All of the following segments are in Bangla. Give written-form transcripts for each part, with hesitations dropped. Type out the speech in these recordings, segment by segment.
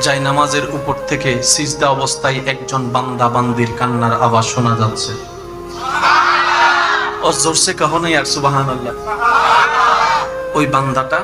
যায় নামাজের উপর থেকে সিজদা অবস্থায় একজন বান্দা বান্দির কান্নার আওয়াজ শোনা যাচ্ছে। ও জোরসে কহো না ইয়ার সুবহানাল্লাহ। ওই বান্দাটা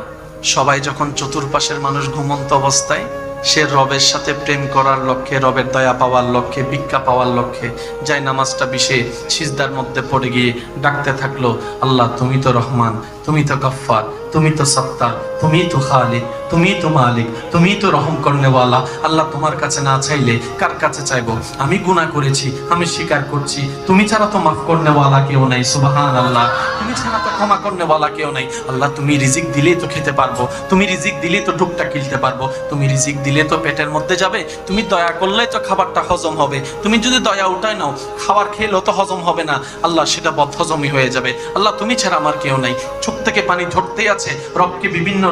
সবাই যখন চতুর্পাশের মানুষ ঘুমন্ত অবস্থায়, সে রবের সাথে প্রেম করার লক্ষ্যে, রবের দয়া পাওয়ার লক্ষ্যে, ভিক্ষা পাওয়ার লক্ষ্যে যায় নামাজটা বিশে সিজদার মধ্যে পড়ে গিয়ে ডাকতে থাকলো, আল্লাহ তুমি তো রহমান, তুমি তো গফফার, তুমি তো সত্তার, তুমি তো খালিক, তুমি তো মালিক, তুমি তো রহম করনেওয়ালা। আল্লাহ তোমার কাছে না চাইলে কার কাছে চাইবো? আমি গুনাহ করেছি, আমি স্বীকার করছি, তুমি ছাড়া তো মাফ করনেওয়ালা কেউ নাই। সুবহানাল্লাহ। তুমি ছাড়া তো ক্ষমা করনেওয়ালা কেউ নাই। আল্লাহ তুমি রিজিক দিলেই তো খেতে পারবো, তুমি রিজিক দিলেই তো টুকটা কিনতে পারবো, তুমি রিজিক দিলে তো পেটের মধ্যে যাবে, তুমি দয়া করলেই তো খাবারটা হজম হবে, তুমি যদি দয়া উঠায় নাও খাবার খেলেও তো হজম হবে না, আল্লাহ সেটা বদহজমই হয়ে যাবে। আল্লাহ তুমি ছাড়া আমার কেউ নাই। চোখ থেকে পানি ঝরতেই আছে, রবকে বিভিন্ন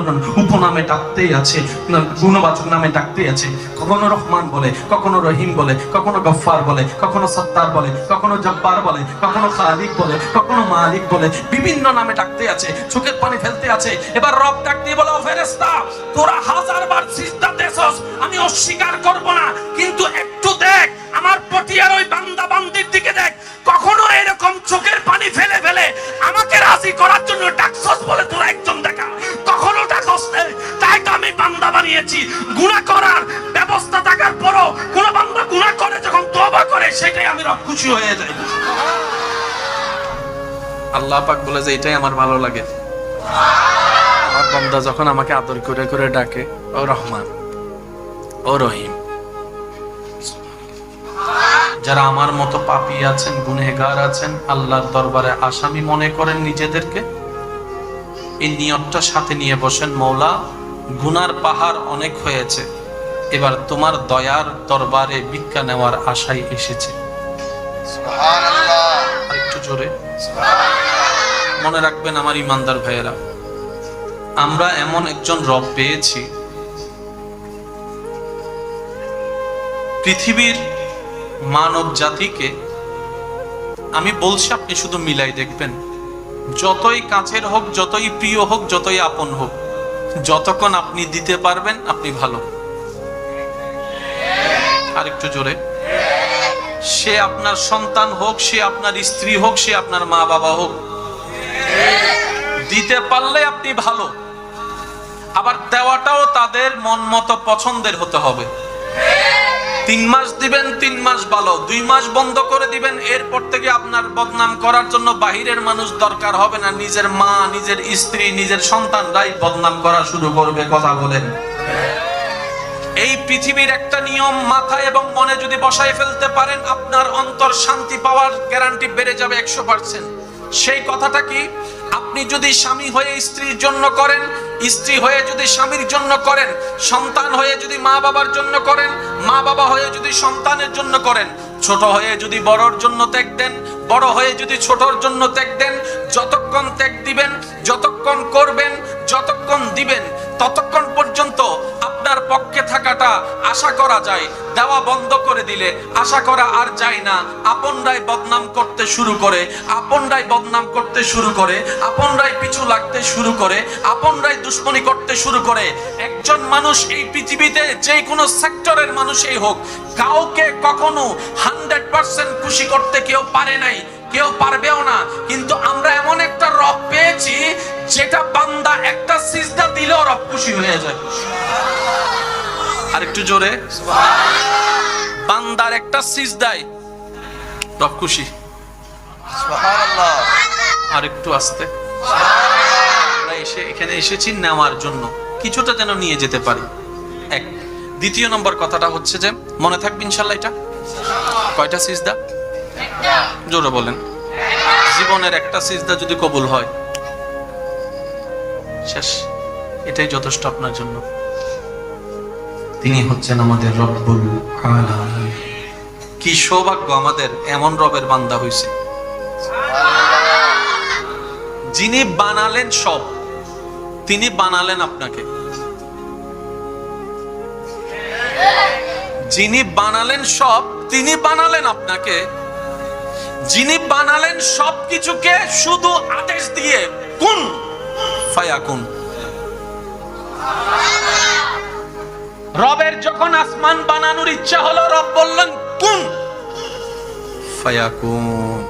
উপনামে ডাকতেই আছে, গুণবাচক নামে ডাকতেই আছে। কখনো রহমান বলে, কখনো রহিম বলে, কখনো গফফার বলে, কখনো সত্তার বলে, কখনো জব্বার বলে, কখনো খালিক বলে, কখনো মালিক বলে, বিভিন্ন নামে ডাকতে আছে, চোখের পানি ফেলতে আছে। এবার রব ডাক দিয়ে বলে, ও ফেরেশতা, তোরা 1000 বার সিজদা দেছস, আমি অস্বীকার করব না, কিন্তু একটু দেখ আমার পটিয়ার ওই বান্দা বান্দির দিকে দেখ, কখনো এরকম চোখের পানি ফেলে ফেলে আমাকে রাজি করার জন্য ডাকছস বলে তোরা একজন দেখা, কখনো ডাকছস না। তাই তো আমি বান্দা বানিয়েছি। গুনাহ করার ব্যবস্থা থাকার পরও কোন বান্দা গুনাহ করে যখন তওবা করে, সেটাই আমি রব খুশি হয়ে যাই। আল্লাহ পাক বলে যে এটাই আমার ভালো লাগে, আমার বান্দা যখন আমাকে আদর করে করে ডাকে, ও রহমান, ও রহিম। যারা আমার মতো পাপী আছেন, গুনহগার আছেন, আল্লাহর দরবারে আসামি মনে করেন নিজেদেরকে, এই নিয়তটা সাথে নিয়ে বসেন, মওলা গুনার পাহাড় অনেক হয়েছে, এবার তোমার দয়ার দরবারে ভিক্ষা নেওয়ার আশায় এসেছে। সুবহানাল্লাহ। আর একটু জোরে সুবহানাল্লাহ। মনে রাখবেন আমার ইমানদার ভাইয়েরা, আমরা এমন একজন রব পেয়েছি, পৃথিবীর মানব জাতিকে আমি বলছি, আপনি শুধু মিলাই দেখবেন, যতই কাছের হোক, যতই প্রিয় হোক, যতই আপন হোক, যতক্ষণ আপনি দিতে পারবেন আপনি ভালো। আর একটু জোরে। সে আপনার সন্তান হোক, সে আপনার স্ত্রী হোক, সে আপনার মা বাবা হোক, দিতে পারলে আপনি ভালো। আবার দেওয়াটাও তাদের মন মতো পছন্দের হতে হবে। 3 মাস দিবেন, 3 মাস ভালো, 2 মাস বন্ধ করে দিবেন, এরপর থেকে আপনার বদনাম করার জন্য বাহিরের মানুষ দরকার হবে না, নিজের মা, নিজের স্ত্রী, নিজের সন্তানরাই বদনাম করা শুরু করবে। কথা বলেন। এই পৃথিবীর একটা নিয়ম মাথায় এবং মনে যদি বসায় ফেলতে পারেন, আপনার অন্তর শান্তি পাওয়ার গ্যারান্টি বেড়ে যাবে 100%। সেই কথাটা কি? আপনি যদি স্বামী হয়ে স্ত্রীর জন্য করেন, স্ত্রী হয়ে যদি স্বামীর জন্য করেন, সন্তান হয়ে যদি মা বাবার জন্য করেন, মা বাবা হয়ে যদি সন্তানের জন্য করেন, ছোট হয়ে যদি বড়র জন্য ত্যাগ দেন, বড় হয়ে যদি ছোটর জন্য ত্যাগ দেন, যতক্ষণ ত্যাগ দিবেন, যতক্ষণ করবেন, যতক্ষণ দিবেন, ততক্ষণ পর্যন্ত আপনার পক্ষে থাকাটা আশা করা যায়। দেওয়া বন্ধ করে দিলে আশা করা আর যায় না। আপনরাই বদনাম করতে শুরু করে, আপনরাই বদনাম করতে শুরু করে, আপনরাই পিছু লাগতে শুরু করে, আপনরাই দুশ্মনী করতে শুরু করে। একজন মানুষ এই পৃথিবীতে যে কোনো সেক্টরের মানুষই হোক, কাউকে কখনো 100% খুশি করতে কেউ পারে নাই, কেউ পারবেও না। কিন্তু আমরা এমন একটা রব পেয়েছি, যেটা বান্দা একটা সিজদা দিলেও রব খুশি হয়ে যায়। আর একটু জোরে। বান্দার একটা সিজদায় রব খুশি। সুবহানাল্লাহ। আর একটু আস্তে। আমরা এখানে এসেছি নেওয়ার জন্য, কিছুটা যেন নিয়ে যেতে পারি। এক। দ্বিতীয় নম্বর কথাটা হচ্ছে যে, মনে থাকবে ইনশাআল্লাহ, এটা কয়টা সিজদা? একটা। জোরে বলেন। জীবনের একটা সিজদা যদি কবুল হয়, শেষ, এটাই যথেষ্ট আপনার জন্য। তিনি হচ্ছেন আমাদের রব্বুল আলামিন। কি সৌভাগ্য আমাদের, এমন রবের বান্দা হইছে, যিনি বানালেন সব। তিনি বানালেন আপনাকে, যিনি বানালেন সব, তিনি বানালেন আপনাকে, যিনি বানালেন সবকিছুকে শুধু আদেশ দিয়ে কুন ফায়াকুন। রবের যখন আসমান বানানোর ইচ্ছা হলো, রব বললেন কুন ফায়াকুন।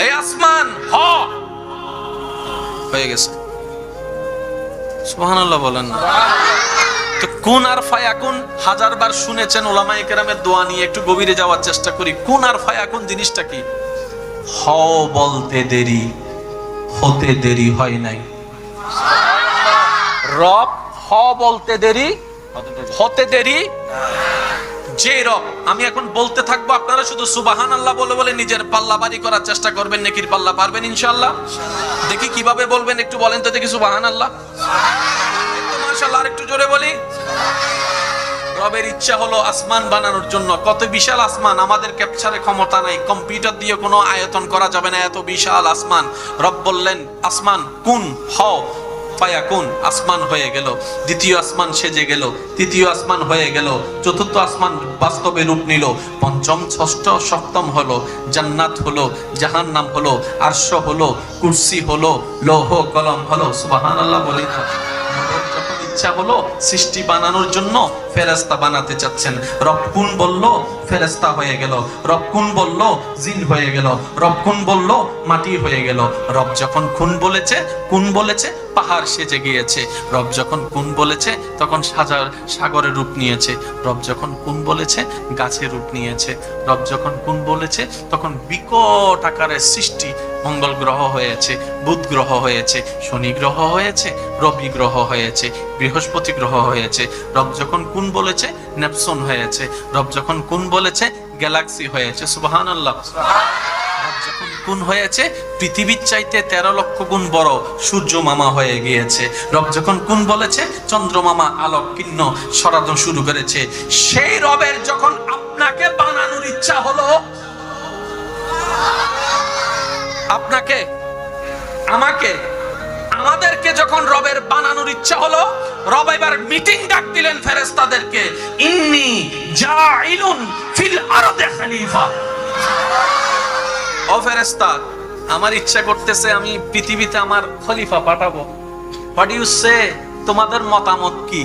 এই আসমান হ, হয়ে গেছে। সুবহানাল্লাহ বলেন না? তো কুন আর ফায়াকুন হাজারবার শুনেছেন উলামায়ে কেরামের দোয়া নিয়ে, একটু গভীরে যাওয়ার চেষ্টা করি। কুন আর ফায়াকুন জিনিসটা কি? হ বলতে দেরি, হতে দেরি হয় নাই। রব হ বলতে দেরি, হতে দেরি। যে রব, আমি এখন বলতে থাকবো, আপনারা শুধু সুবহানাল্লাহ বলে বলে নিজের পাল্লা বাড়ি করার চেষ্টা করবেন, নেকির পাল্লা পারবেন ইনশাআল্লাহ। দেখি কিভাবে বলবেন, একটু বলেন তো দেখি সুবহানাল্লাহ। মাশাআল্লাহ, আর একটু জোরে বলি। রবের ইচ্ছা হলো আসমান বানানোর জন্য। কত বিশাল আসমান, আমাদের ক্যাপচারে ক্ষমতা নাই, কম্পিউটার দিয়ে কোনো আয়তন করা যাবে না, এত বিশাল আসমান। রব বললেন আসমান কুন হও, ফায়াকুন, আসমান হয়ে গেল। দ্বিতীয় আসমান সেজে গেল, তৃতীয় আসমান হয়ে গেল, চতুর্থ আসমান বাস্তবে রূপ নিল, পঞ্চম ষষ্ঠ সপ্তম হলো, জান্নাত হলো, জাহান্নাম হলো, আরশ হলো, কুরসি হলো, লৌহ কলম হলো। সুবহানাল্লাহ বলি না? যখন ইচ্ছা হলো সৃষ্টি বানানোর জন্য ফেরেশতা বানাতে চাচ্ছেন, রব কুন বলল ফেরেশতা হয়ে গেল, রব কুন বলল জিন হয়ে গেল, রব কুন বলল মাটি হয়ে গেল। রব যখন কুন বলেছে পাহাড় সেজে গিয়েছে। রব যখন কুন বলেছে তখন সাগরের রূপ নিয়েছে। রব যখন কুন বলেছে গাছের রূপ নিয়েছে। রব যখন কুন বলেছে তখন বিকট আকারের সৃষ্টি, মঙ্গল গ্রহ হয়েছে, বুধ গ্রহ হয়েছে, শনি গ্রহ হয়েছে, রবি গ্রহ হয়েছে, বৃহস্পতি গ্রহ হয়েছে। রব যখন কুন বলেছে নেপচুন হয়েছে। রব যখন কুন বলেছে গ্যালাক্সি হয়েছে। সুবহানাল্লাহ। রব যখন কুন হয়েছে পৃথিবীর চাইতে 13 লক্ষ গুণ বড় সূর্য মামা হয়ে গিয়েছে। রব যখন কুন বলেছে চন্দ্রমামা আলোক কিন্ন সরানো শুরু করেছে। সেই রবের যখন আপনাকে বানানোর ইচ্ছা হলো, আপনাকে, আমাকে, আমাদেরকে যখন রবের বানানোর ইচ্ছা হলো, রব এবার মিটিং ডাক দিলেন ফেরেশতাদেরকে, ইন্নী জাইলুন ফিল আরদি খলিফা। ও ফেরেশতা, আমার ইচ্ছা করতেছে আমি পৃথিবীতে আমার খলিফা পাঠাবো। হোয়াট ইউ সে, তোমাদের মতামত কি?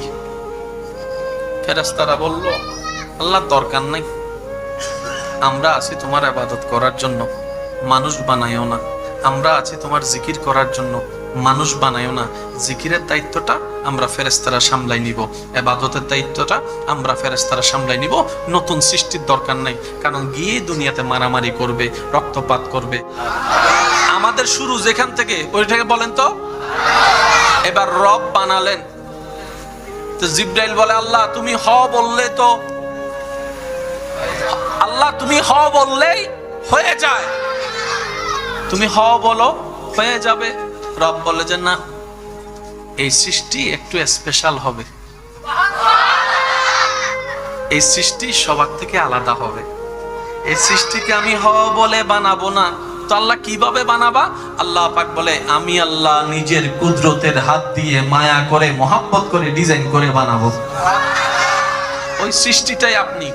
ফেরেশতারা বলল, আল্লাহ দরকার নাই, আমরা আছি তোমার ইবাদত করার জন্য, মানুষ বানাইও না। আমরা আছি তোমার জিকির করার জন্য, মানুষ বানাইও না। জিকিরের দায়িত্বটা আমরা ফেরেশতারা সামলাই নিব, ইবাদতের দায়িত্বটা আমরা ফেরেশতারা সামলাই নিব। নতুন সৃষ্টির দরকার নাই, কারণ গিয়ে দুনিয়াতে মারামারি করবে, রক্তপাত করবে। আমাদের শুরু যেখান থেকে, ওইটাকে বলেন তো। এবার রব বানালেন, তো জিবরাইল বলে, আল্লাহ তুমি হ বললে তো, আল্লাহ তুমি হ বললেই হয়ে যায়, তুমি হ বলো হয়ে যাবে। রব বলে যে না, এই সৃষ্টি একটু স্পেশাল হবে, এই সৃষ্টি সবার থেকে আলাদা হবে। এই সৃষ্টিকে আমি হ বলে বানাবো না। তো আল্লাহ কিভাবে বানাবা? আল্লাহ পাক বলে, আমি আল্লাহ নিজের কুদরতের হাত দিয়ে মায়া করে মহাব্বত করে ডিজাইন করে বানাবো। ওই সৃষ্টিটাই আপনি।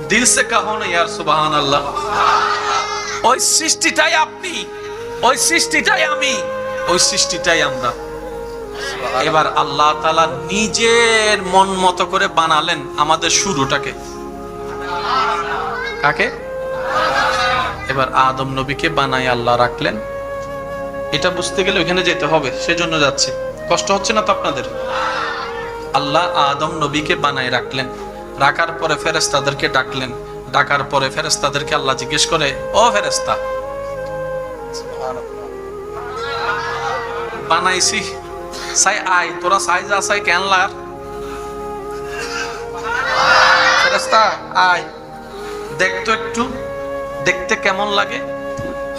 দিল সে কাহো না ইয়ার সুবহানাল্লাহ। ওই সৃষ্টিটাই আপনি, ওই সৃষ্টিটাই আমি, ওই সৃষ্টিটাই আমরা। এবার আল্লাহ তাআলা নিজের মন মতো করে বানালেন আমাদের শুরুটাকে। কাকে? এবার আদম নবীকে বানায় আল্লাহ রাখলেন। এটা বুঝতে গেলে ওখানে যেতে হবে, সেজন্য যাচ্ছে। কষ্ট হচ্ছে না তো আপনাদের? আল্লাহ আদম নবীকে বানায় রাখলেন, রাখার পরে ফেরেশতাদেরকে ডাকলেন। ডাকার পরে ফেরেশতাদেরকে আল্লাহ জিজ্ঞেস করে, ও ফেরেশতা, বানাইছি সাই আয়, তোরা সাই যা সাই কেন লাগ? ফেরেশতা আয়, দেখতো একটু, দেখতে কেমন লাগে।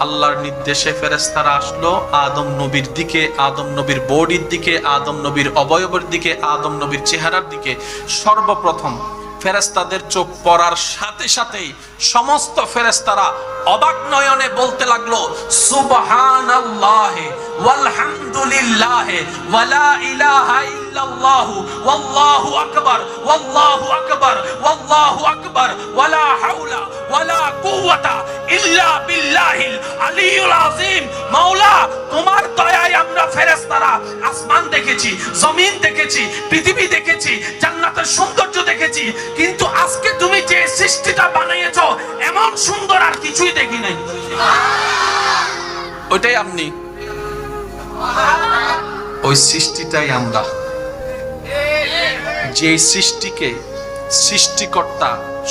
আল্লাহর নির্দেশে ফেরেশতারা আসলো আদম নবীর দিকে, আদম নবীর বডির দিকে, আদম নবীর অবয়বের দিকে, আদম নবীর চেহারার দিকে। সর্বপ্রথম ফেরেশতাদের চোখ পড়ার সাথে সাথেই সমস্ত ফেরেশতারা অবাক নয়নে বলতে লাগলো, সুবহানাল্লাহি ওয়ালহামদুলিল্লাহি ওয়ালা ইলাহা ইল্লাল্লাহু ওয়াল্লাহু আকবার ওয়াল্লাহু আকবার ওয়াল্লাহু আকবার ওয়ালা হাওলা ওয়ালা কুওয়াতা ইল্লা বিল্লাহিল আলিয়্যুল আযীম। মাওলা, তোমার দয়ায় আমরা ফেরেশতারা আসমান দেখেছি, জমিন দেখেছি, পৃথিবী দেখেছি, জান্নাতের সৌন্দর্য দেখেছি, কিন্তু আজকে তুমি যে সৃষ্টিটা বানিয়েছো এমন সুন্দর আর কিছুই দেখি নাই। ওইটাই আপনি, ওই সৃষ্টিটাই আমরা। যে সৃষ্টিকে সৃষ্টিকর্তা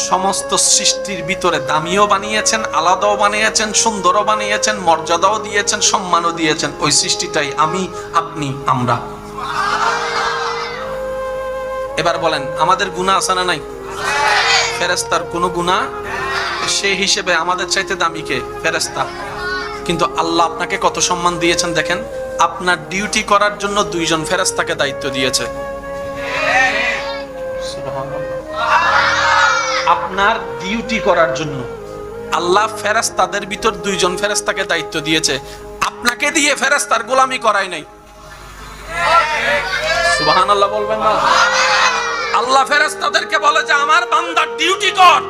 সমস্ত সৃষ্টির ভিতরে দামিও বানিয়েছেন, আলাদাও বানিয়েছেন, সুন্দরও বানিয়েছেন, মর্যাদাও দিয়েছেন, সম্মানও দিয়েছেন, ওই সৃষ্টিটাই আমি, আপনি, আমরা। এবার বলেন, আমাদের গুনাহ আছে না নাই? ফেরেশতার কোনো গুনাহ, সেই হিসেবে আমাদের চাইতে দামি কে? ফেরেশতা। কিন্তু আল্লাহ আপনাকে কত সম্মান দিয়েছেন দেখেন। আপনার ডিউটি করার জন্য 2 জন ফেরেশতাকে দায়িত্ব দিয়েছে। আপনার ডিউটি করার জন্য আল্লাহ ফেরেশতাদের ভিতর 2 জন ফেরেশতাকে দায়িত্ব দিয়েছে। আপনাকে দিয়ে ফেরেশতার গোলামি করাই নাই। সুবহানাল্লাহ বলবেন না? আল্লাহ ফেরেশতাদেরকে বলে যে আমার বান্দার ডিউটি কর,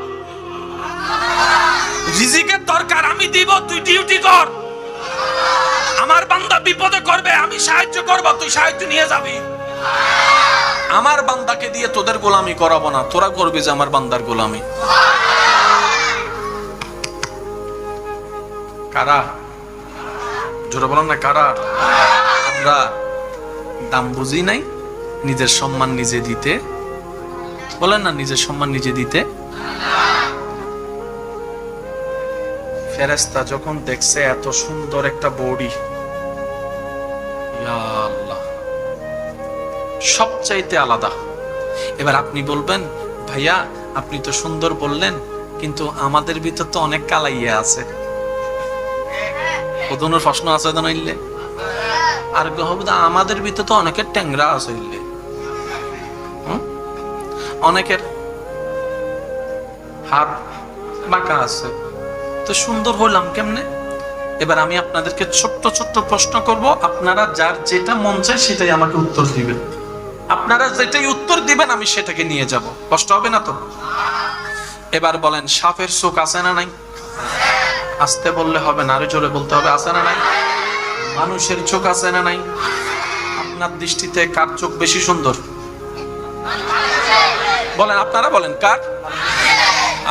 রিজিকের দরকার আমি দিব, তুই ডিউটি কর। আমার বান্দা বিপদে করবে, আমি সাহায্য করব, তুই সাহায্য নিয়ে যাবি। আমার বান্দাকে দিয়ে তোদের গোলামি করাবো না, তোরা করবি যে আমার বান্দার গোলামি। কারা? জোরে বলেন না, কারা? আমরা দাম বুঝি নাই, নিজের সম্মান নিজে দিতে। বলেন না, নিজের সম্মান নিজে দিতে। ফেরেশতা যখন দেখছে এত সুন্দর একটা বডি, ইয়া আল্লাহ, সবচাইতে আলাদা। এবার আপনি বলবেন, ভাইয়া আপনি তো সুন্দর বললেন, কিন্তু আমাদের ভিতর তো অনেক কালাইয়া আছে। ওদনের প্রশ্ন আছে তো নইলে আর আমাদের ভিতর তো অনেকের ট্যাংরা আছে, অনেকের হাত বাঁকা আছে, তো সুন্দর হইলাম কেমনে? এবার আমি আপনাদেরকে ছোট্ট ছোট্ট প্রশ্ন করব, আপনারা যার যেটা মন চায় সেটাই আমাকে উত্তর দিবেন। আপনারা যেটাই উত্তর দিবেন আমি সেটাকে নিয়ে যাব, কষ্ট হবে না তো? এবার বলেন, সাপের চোখ আছে না নাই? আস্তে বললে হবে না, আরো জোরে বলতে হবে, আছে না নাই? মানুষের চোখ আছে না নাই? আপনার দৃষ্টিতে কার চোখ বেশি সুন্দর? বলেন, আপনারা বলেন, কার?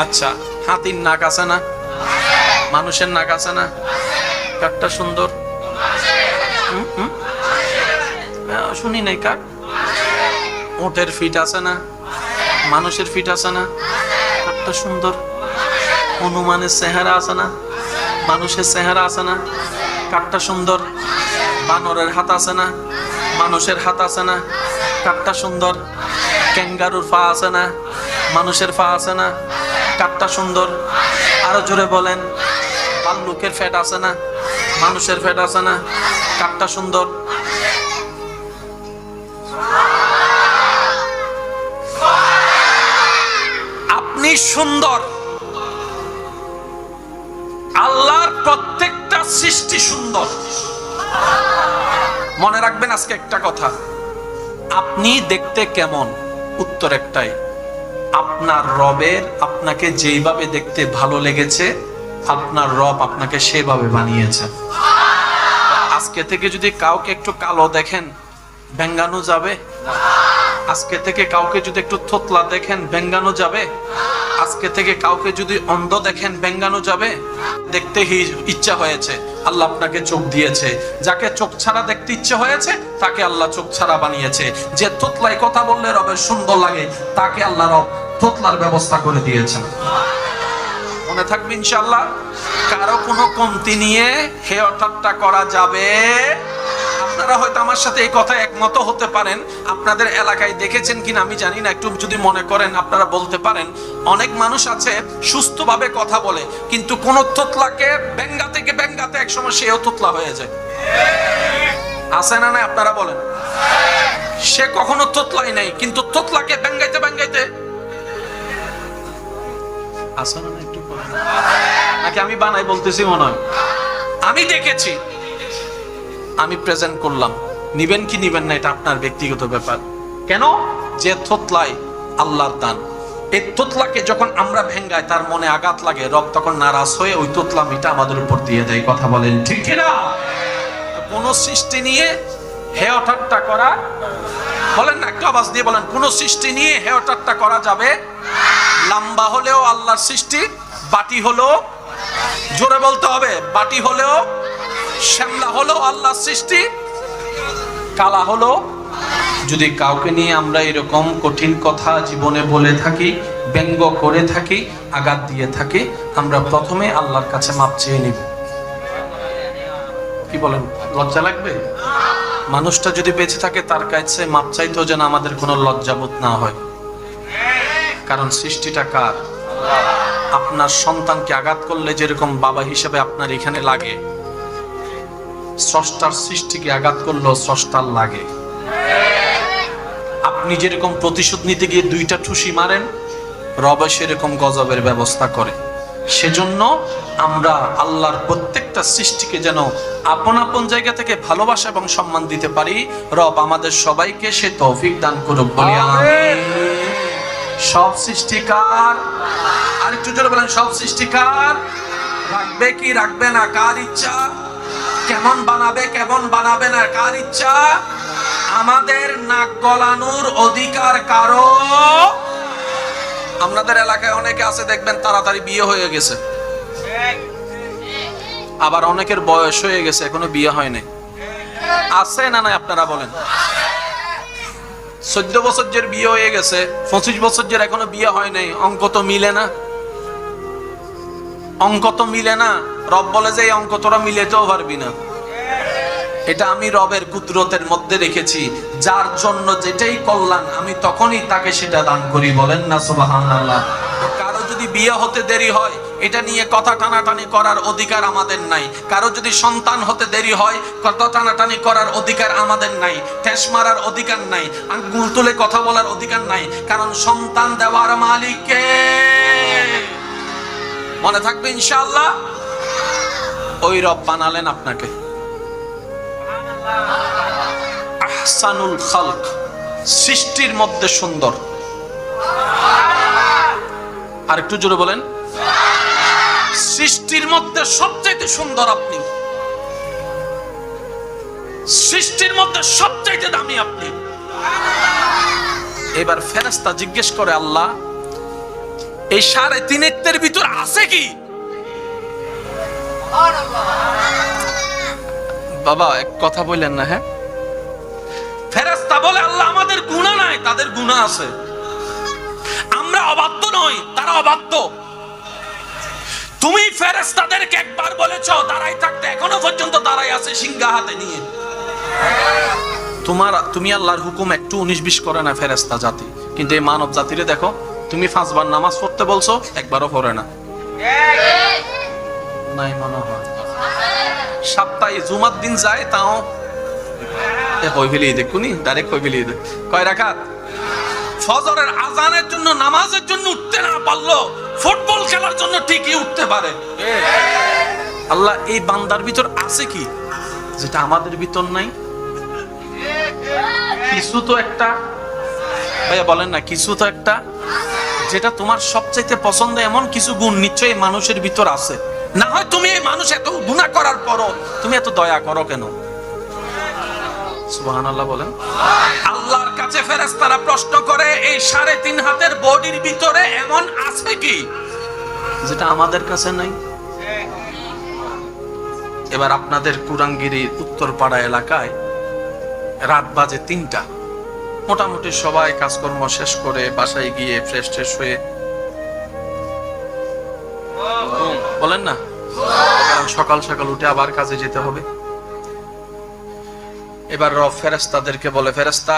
আচ্ছা, হাতির নাক আছে না? মানুষের নাক আছে না? কারটা সুন্দর? শুনি নাই, কার? উটের ফিট আছে না? মানুষের ফিট আছে না? কারটা সুন্দর? হনুমানের চেহারা আছে না? মানুষের চেহারা আছে না? কারটা সুন্দর? বানরের হাত আছে না? মানুষের হাত আছে না? কারটা সুন্দর? ক্যাঙ্গারুর পা আছে না? মানুষের পা আছে না? কারটা সুন্দর? আরো জোরে বলেন, ভাল্লুকের ফ্যাট আছে না? মানুষের ফ্যাট আছে না? কারটা সুন্দর? আপনি সুন্দর, আল্লাহর প্রত্যেকটা সৃষ্টি সুন্দর। মনে রাখবেন আজকে একটা কথা, আপনি দেখতে কেমন? উত্তর একটাই, আপনার রবের আপনাকে যেইভাবে দেখতে ভালো লেগেছে আপনার রব আপনাকে সেভাবে বানিয়েছে। আজকে থেকে যদি কাউকে একটু কালো দেখেন, ব্যঙ্গানো যাবে? আজকে থেকে কাউকে যদি একটু থোতলা দেখেন, ব্যঙ্গানো যাবে? আজকে থেকে কাউকে যদি অন্ধ দেখেন, ব্যঙ্গানো যাবে? দেখতে ইচ্ছা হয়েছে, আল্লাহ আপনাকে চোখ দিয়েছে। যাকে চোখ ছাড়া দেখতে ইচ্ছে হয়েছে তাকে আল্লাহ চোখ ছাড়া বানিয়েছে। যে থোতলায় কথা বললে রবের সুন্দর লাগে তাকে আল্লাহ রব থোতলার ব্যবস্থা করে দিয়েছেন। মনে থাকবে ইনশাআল্লাহ। কারো কোনো কমতি নিয়ে হেয় ঠাট্টা করা যাবে। আপনারা হয়তো আমার সাথে এই কথা একমত হতে পারেন। আপনাদের এলাকায় দেখেছেন কিনা আমি জানি না, একটু যদি মনে করেন আপনারা বলতে পারেন। অনেক মানুষ আছে সুস্থভাবে কথা বলে, কিন্তু কোন থোতলাকে ব্যঙ্গাতে একসময় সেও থোতলা হয়ে যায়। আছে না? না, আপনারা বলেন। সে কখনো থোতলাই নাই, কিন্তু থোতলাকে ব্যঙ্গাইতে আসলে না একটু বলেন। নাকি আমি বানাই বলতেছি মনে হয়? আমি দেখেছি, আমি প্রেজেন্ট করলাম। নিবেন কি নিবেন না এটা আপনার ব্যক্তিগত ব্যাপার। কেন? যে থতলাই আল্লাহর দান, এই তোতলাকে যখন আমরা ভেঙ্গাই তার মনে আঘাত লাগে, রব তখন নারাজ হয়ে ওই তোতলামিটা আমাদের উপর দিয়ে দেয়। কথা বলেন ঠিক কিনা? কোন সৃষ্টি নিয়ে হেয় ঠাট্টা করা, বলেন না একটু আওয়াজ দিয়ে বলেন, কোন সৃষ্টি নিয়ে হেয় ঠাট্টা করা যাবে? লম্বা হলেও আল্লাহর সৃষ্টি, বাটি হলো, জোরে বলতে হবে, বাটি হলেও, শ্যামলা হলো আল্লাহর সৃষ্টি, কালা হলো। যদি কাউকে নিয়ে আমরা এরকম কঠিন কথা জীবনে বলে থাকি, ব্যঙ্গ করে থাকি, আঘাত দিয়ে থাকি, আমরা প্রথমে আল্লাহর কাছে মাপ চেয়ে নিব। কি বলেন? লজ্জা লাগবে? মানুষটা যদি বেঁচে থাকে তার কাছে মাপ চাইতেও যেন আমাদের কোনো লজ্জাবোধ না হয়। কারণ সৃষ্টিটা কার? আপনার সন্তানকে আঘাত করলে যেরকম বাবা হিসেবে আপনার এখানে লাগে, স্রষ্টার সৃষ্টিকে আঘাত করলেও স্রষ্টার লাগে। আপনি যেরকম প্রতিশোধ নিতে গিয়ে দুইটা ঠুসি মারেন, রব সেরকম গজবের ব্যবস্থা করে। সেজন্য আমরা আল্লাহর প্রত্যেকটা সৃষ্টিকে যেন আপন আপন জায়গা থেকে ভালোবাসা এবং সম্মান দিতে পারি। রব আমাদের সবাইকে সে তৌফিক দান করুক, বলি আমিন। সব সৃষ্টিকার, আরেকটু জোরে বলেন, সব সৃষ্টিকার। রাখবে কি রাখবে না কার ইচ্ছা, কেমন বানাবে কেমন বানাবে না কার ইচ্ছা। আমাদের নাক গলানোর অধিকার কারো। আপনাদের এলাকায় অনেকে আছে দেখবেন তাড়াতাড়ি বিয়ে হয়ে গেছে, আবার অনেকের বয়স হয়ে গেছে এখনো বিয়ে হয়নি। আছে না নাই আপনারা বলেন? 14 বছর যে বিয়ে হয়ে গেছে, 25 বছর যে এখনো বিয়ে হয় নাই। অঙ্ক তো মিলে না, অঙ্ক তো মিলে না। রব বলে যে এই অঙ্ক তোরা মিলেতেও পারবি না। এটা আমি রবের কুদরতের মধ্যে রেখেছি, যার জন্য যেটাই কল্যাণ আমি তখনই তাকে সেটা দান করি। বলেন না সুবহানাল্লাহ। কারো যদি বিয়ে হতে দেরি হয়, এটা নিয়ে কথা টানাটানি করার অধিকার আমাদের নাই। কারো যদি সন্তান হতে দেরি হয়, কথা টানাটানি করার অধিকার আমাদের নাই। ঠেস মারার অধিকার নাই, আঙ্গুল তুলে কথা বলার অধিকার নাই। কারণ সন্তান দেওয়ার মালিক কে? মনে থাকবে ইনশাআল্লাহ। ওই রব বানালেন আপনাকে। আহসানুল খালক, সৃষ্টির মধ্যে সুন্দর। আর একটু জোরে বলেন, সৃষ্টির মধ্যে সবচাইতে সুন্দর আপনি, সৃষ্টির মধ্যে সবচাইতে দামি আপনি। এবার ফেরেশতা জিজ্ঞেস করে, আল্লাহ এই 3.5 ভিতর আছে কি? বাবা এক কথা বললেন না। হ্যাঁ, ফেরেশতা বলে, আল্লাহ আমাদের গুনাহ নাই, তাদের গুনাহ আছে। আমরা অবাধ্য নই, তারা অবাধ্য। তুমি ফেরেশতাদেরকে একবার বলেছো দাঁড়াই থাকতে, এখনো পর্যন্ত দাঁড়াই আছে সিংহা হাতে নিয়ে। তুমি আল্লাহর হুকুম একটু 19-20 করে না ফেরেশতা জাতি, কিন্তু এই মানব জাতিরে দেখো, তুমি 5 বার নামাজ পড়তে বলছো, একবারও পড়ে না। নাই মনে হয় সপ্তাহে জুমার দিন যায়, তাও কই ফেলি দেখুনি, ডাইরেক্ট কই ফেলি দে। কয় রাকাত? ফজরের আজানের জন্য, নামাজের জন্য উঠতে না পারলো, ফুটবল খেলার জন্য ঠিকই উঠতে পারে। আল্লাহ এই বান্দার ভিতর আছে কি যেটা আমাদের ভিতর নাই? কিছু তো একটা, ভাইয়া বলেন না, কিছু তো একটা যেটা তোমার সবচাইতে পছন্দ, এমন কিছু গুণ নিশ্চয়ই মানুষের ভিতর আছে। না হয় তুমি এই মানুষ এত গুনাহ করার পরও তুমি এত দয়া করো কেন? সুবহানাল্লাহ বলেন। আল্লাহর কাছে ফেরেশতারা প্রশ্ন করে, এই 3.5 হাতের বডির ভিতরে এমন আছে কি যেটা আমাদের কাছে নাই? এবার আপনাদের কুরাঙ্গিরির উত্তরপাড়া এলাকায় রাত বাজে 3টা, মোটামুটি সবাই কাজকর্ম শেষ করে বাসায় গিয়ে ফ্রেশ ট্রেশ হয়ে, বলেন না, সকাল সকাল উঠে আবার কাজে যেতে হবে। এবার রব ফেরেশতাদেরকে বলে, ফেরেশতা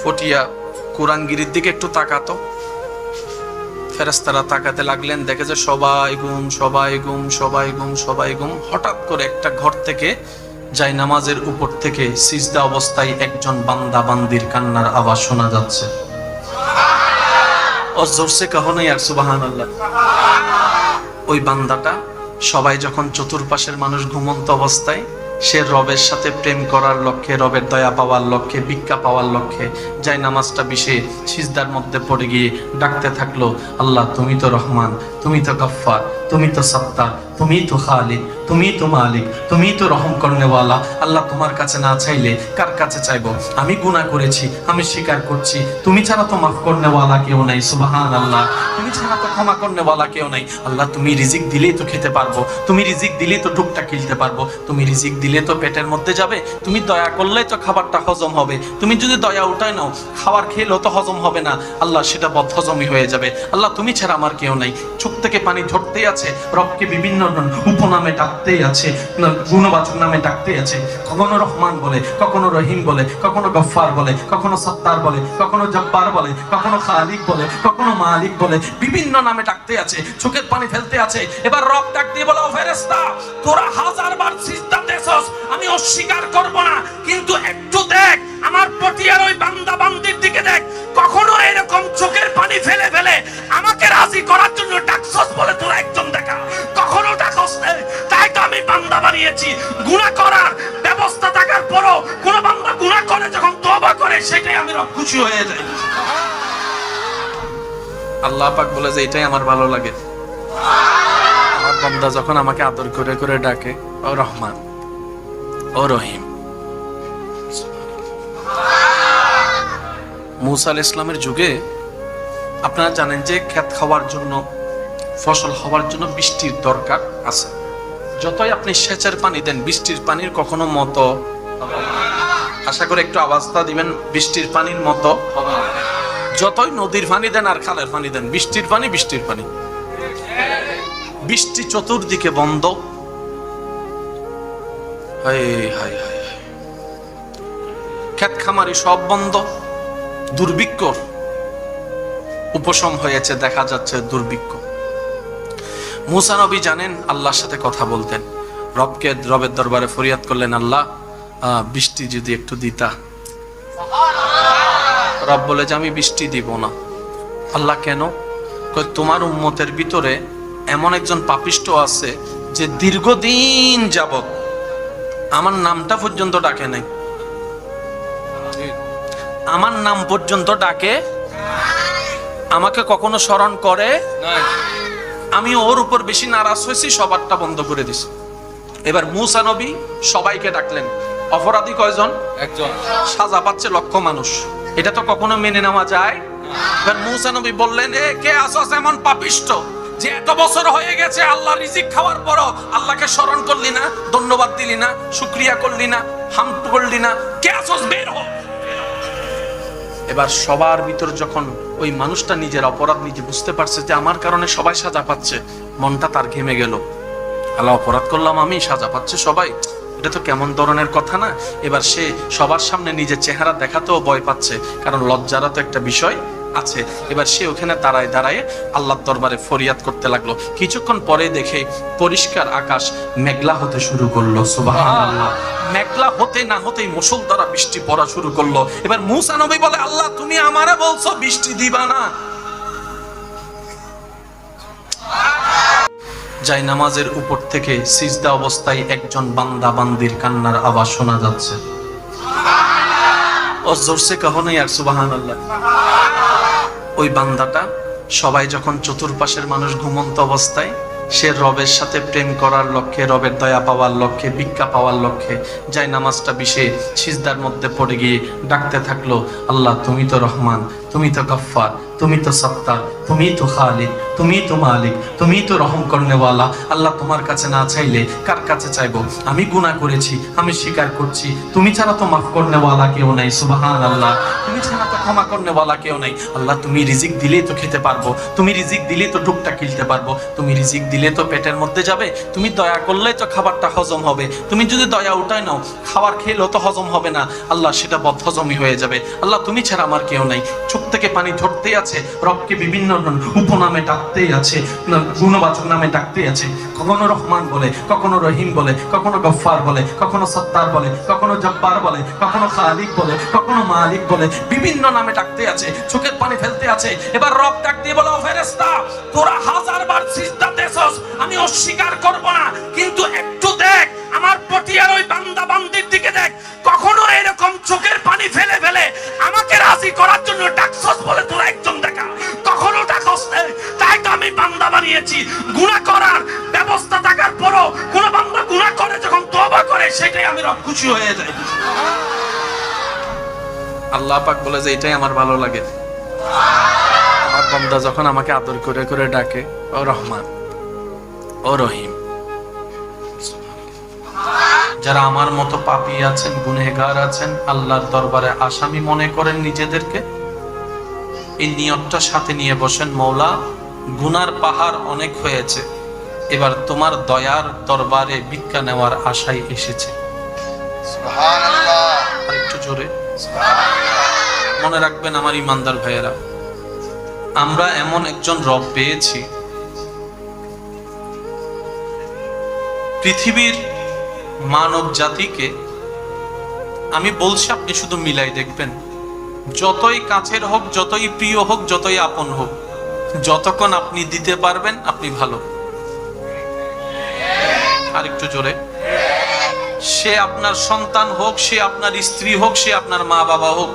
ফটিয়া কুরাঙ্গিরির দিকে একটু তাকাতো। ফেরেশতারা তাকাতে লাগলেন, দেখে যে সবাই ঘুম, সবাই ঘুম, সবাই ঘুম, সবাই ঘুম। হঠাৎ করে একটা ঘর থেকে যাই নামাজের উপর থেকে সিজদা অবস্থায় একজন বান্দা বান্দির কান্নার আওয়াজ শোনা যাচ্ছে। और जोर से कहो ना यार सुबहान अल्लाह। ওই বান্দাটা সবাই যখন চতুর্পাশের মানুষ ঘুমন্ত অবস্থায় সে রবের সাথে প্রেম করার লক্ষ্যে, রবের দয়া পাওয়ার লক্ষ্যে, ভিক্ষা পাওয়ার লক্ষ্যে যাই নামাজটা বিষে সিজদার মধ্যে পড়ে গিয়ে ডাকতে থাকলো, আল্লাহ তুমি তো রহমান, তুমি তো গফফার, তুমি তো সত্তার, তুমি তো খালিক, তুমি তো মালিক, তুমি তো রহম করনেওয়ালা। আল্লাহ তোমার কাছে না চাইলে কার কাছে চাইবো? আমি গুনাহ করেছি, আমি স্বীকার করছি, তুমি ছাড়া তো মাফ করনেওয়ালা কেউ নাই। সুবহানাল্লাহ। তুমি ছাড়া তো ক্ষমা করনেওয়ালা কেউ নাই। আল্লাহ তুমি রিজিক দিলেই তো খেতে পারবো, তুমি রিজিক দিলেই তো টুকটা কিনতে পারবো, তুমি রিজিক দিলে তো পেটের মধ্যে যাবে, তুমি দয়া করলেই তো খাবারটা হজম হবে, তুমি যদি দয়া উঠায় নাও খাবার খেলেও তো হজম হবে না, আল্লাহ সেটা বদহজমই হয়ে যাবে। আল্লাহ তুমি ছাড়া আমার কেউ নাই। চোখ থেকে পানি ঝরতেই আছে, রবকে বিভিন্ন উপনামে ডাকতেই আছে, গুণবাচক নামে ডাকতেই আছে। কখনো রহমান বলে, কখনো রহিম বলে, কখনো গফফার বলে, কখনো সত্তার বলে, কখনো জব্বার বলে, কখনো খালিক বলে, কখনো মালিক বলে, বিভিন্ন নামে ডাকতে আছে, চোখের পানি ফেলতে আছে। এবার রব ডাক দিয়ে বলে, ও ফেরেশতা তোরা 1000 বার সিজদা দেছস, আমি অস্বীকার করব না, কিন্তু একটু দেখ আমার পটিয়ার ওই বান্দা বান্দির দিকে দেখ, কখনো এরকম চোখের পানি ফেলে ফেলে আমাকে রাজি করার জন্য ডাকছস বলে তোরা একজন দেখা, কখনো ডাকছ না। তাই তো আমি বান্দা বানিয়েছি। গুনাহ করার ব্যবস্থা থাকার পরও কোন বান্দা গুনাহ করে যখন তওবা করে সেটাই আমি রব খুশি হয়ে যাই। আল্লাহ পাক বলে যে এটাই আমার ভালো লাগে, আমার বান্দা যখন আমাকে আদর করে করে ডাকে, ও রহমান, ও রহিম। মুসা আলাইহিস সালামের যুগে আপনারা জানেন যে ক্ষেত খাওয়ার জন্য, ফসল হওয়ার জন্য বৃষ্টির দরকার আছে। যতই আপনি সেচের পানি দেন, বৃষ্টির পানির কখনো মতো, আশা করে একটু আওয়াজটা দিবেন, বৃষ্টির পানির মতো। যতই নদীর পানি দেন আর খালের পানি দেন, বৃষ্টির পানি বৃষ্টির পানি। বৃষ্টি চতুর্দিকে বন্ধ, ক্ষেত খামারি সব বন্ধ, দুর্ভিক্ষ উপশম হয়েছে, দেখা যাচ্ছে দুর্ভিক্ষ। মুসা নবী জানেন আল্লাহর সাথে কথা বলতেন, রবের দরবারে ফরিয়াদ করলেন, আল্লাহ বৃষ্টি যদি একটু দিতা। রব বলে যে আমি বৃষ্টি দিব না। আল্লাহ কেন? তোমার উম্মতের ভিতরে এমন একজন পাপিষ্ট আছে যে দীর্ঘদিন যাবত আমার নামটা পর্যন্ত ডাকে নাই, আমার নাম পর্যন্ত ডাকে, আমাকে কখনো স্মরণ করে নাই। আমি ওর উপর বেশি নারাজ হয়েছি, সবারটা বন্ধ করে দিছি। এবার মুসা নবী সবাইকে ডাকলেন। অপরাধী কয়জন? একজন। সাজা পাচ্ছে লক্ষ মানুষ। এটা তো কখনো মেনে নেওয়া যায়? এবার মুসা নবী বললেন, এ কে আসস এমন পাপিষ্ট যে এত বছর হয়ে গেছে আল্লাহ রিজিক খাওয়ার পরও আল্লাহকে স্মরণ করলি না, ধন্যবাদ দিলি না, শুকরিয়া করলি না, হামদ করলি না, কে আসস বের হ। এবার সবার ভিতর যখন ওই মানুষটা নিজের অপরাধ নিজে বুঝতে পারছে যে আমার কারণে সবাই সাজা পাচ্ছে, মনটা তার ঘেমে গেল। আল্লাহ অপরাধ করলাম আমি, সাজা পাচ্ছে সবাই, এটা তো কেমন ধরনের কথা না। এবার সে সবার সামনে নিজের চেহারা দেখাতেও ভয় পাচ্ছে, কারণ লজ্জারও তো একটা বিষয় আছে। এবার সে ওখানে দাঁড়ায় দাঁড়ায় আল্লাহর দরবারে ফরিয়াদ করতে লাগলো। কিছুক্ষণ পরে দেখে পরিষ্কার আকাশ মেঘলা হতে শুরু করলো। সুবহানাল্লাহ। মেঘলা হতে না হতেই মুষলধারে বৃষ্টি পড়া শুরু করলো। এবার মুসা নবী বলে, আল্লাহ তুমি আমারে বলছো বৃষ্টি দিবা না। যাই নামাজের উপর থেকে সিজদা অবস্থায় একজন বান্দা বান্দির কান্নার আওয়াজ শোনা যাচ্ছে। ও জোরসে কহো না ইয়ার সুবহানাল্লাহ। ওই বান্দাটা সবাই যখন চতুর্পাশের মানুষ ঘুমন্ত অবস্থায় সে রবের সাথে প্রেম করার লক্ষ্যে, রবের দয়া পাওয়ার লক্ষ্যে, ভিক্ষা পাওয়ার লক্ষ্যে যাই নামাজটা বিষে সিজদার মধ্যে পড়ে গিয়ে ডাকতে থাকলো, আল্লাহ তুমি তো রহমান, তুমি তো গফফার, তুমি তো সত্তার, তুমি তো খালিক, তুমি তো মালিক, তুমি তো রহম করনেওয়ালা। আল্লাহ তোমার কাছে না চাইলে কার কাছে চাইবো? আমি গুনাহ করেছি, আমি স্বীকার করছি, তুমি ছাড়া তো মাফ করনেওয়ালা কেউ নাই। সুবহানাল্লাহ। তুমি ছাড়া তো ক্ষমা করনেওয়ালা কেউ নাই। আল্লাহ তুমি রিজিক দিলেই তো খেতে পারবো, তুমি রিজিক দিলেই তো টুকটা কিনতে পারবো, তুমি রিজিক দিলে তো পেটের মধ্যে যাবে, তুমি দয়া করলেই তো খাবারটা হজম হবে, তুমি যদি দয়া উঠায় নাও খাবার খেলেও তো হজম হবে না, আল্লাহ সেটা বদহজমই হয়ে যাবে। আল্লাহ তুমি ছাড়া আমার কেউ নাই। চোখ থেকে পানি ঝরতেই আছে, আছে, রবকে বিভিন্ন উপনামে ডাকতেই আছে, গুণবাচক নামে ডাকতেই আছে। কখনো রহমান বলে, কখনো রহিম বলে, কখনো গফফার বলে, কখনো সত্তার বলে, কখনো জব্বার বলে, কখনো খালিক বলে, কখনো মালিক বলে, বিভিন্ন নামে ডাকতে আছে, চোখের পানি ফেলতে আছে। এবার রব ডাক দিয়ে বলে, ও ফেরেশতা, তোরা 1000 বার সিজদা দেছস, আমি অস্বীকার করব না, কিন্তু একটু দেখ আমার পটিয়ার ওই বান্দা বান্দির দিকে দেখ, কখনো এরকম চোখের পানি ফেলে ফেলে আমাকে রাজি করার জন্য ডাকছস বলে তোরা একজন দেখা, কখনো ডাকস না। তাই তো আমি বান্দা বানিয়েছি। গুনাহ করার ব্যবস্থা থাকার পরও কোন বান্দা গুনাহ করে যখন তওবা করে, সেটাই আমি রব খুশি হয়ে যাই। আল্লাহ পাক বলে যে এটাই আমার ভালো লাগে, আমার বান্দা যখন আমাকে আদর করে করে ডাকে, ও রহমান, ও রহিম। যারা আমার মতো পাপী আছেন, গুনেহগার আছেন, আল্লাহর দরবারে আসামি মনে করেন নিজেদেরকে, এই নিয়তটা সাথে নিয়ে বসেন, মওলা গুনার পাহাড় অনেক হয়েছে, এবার তোমার দয়ার দরবারে ভিক্ষা নেওয়ার আশায় এসেছে। সুবহানাল্লাহ। আর একটু জোরে সুবহানাল্লাহ। মনে রাখবেন আমার ইমানদার ভাইয়েরা, আমরা এমন একজন রব পেয়েছি, পৃথিবীর মানব জাতিকে আমি বলছি, আপনি শুধু মিলাই দেখবেন, যতই কাছের হোক, যতই প্রিয় হোক, যতই আপন হোক, যতক্ষণ আপনি দিতে পারবেন আপনি ভালো। আর একটু জোরে, সে আপনার সন্তান হোক, সে আপনার স্ত্রী হোক, সে আপনার মা বাবা হোক,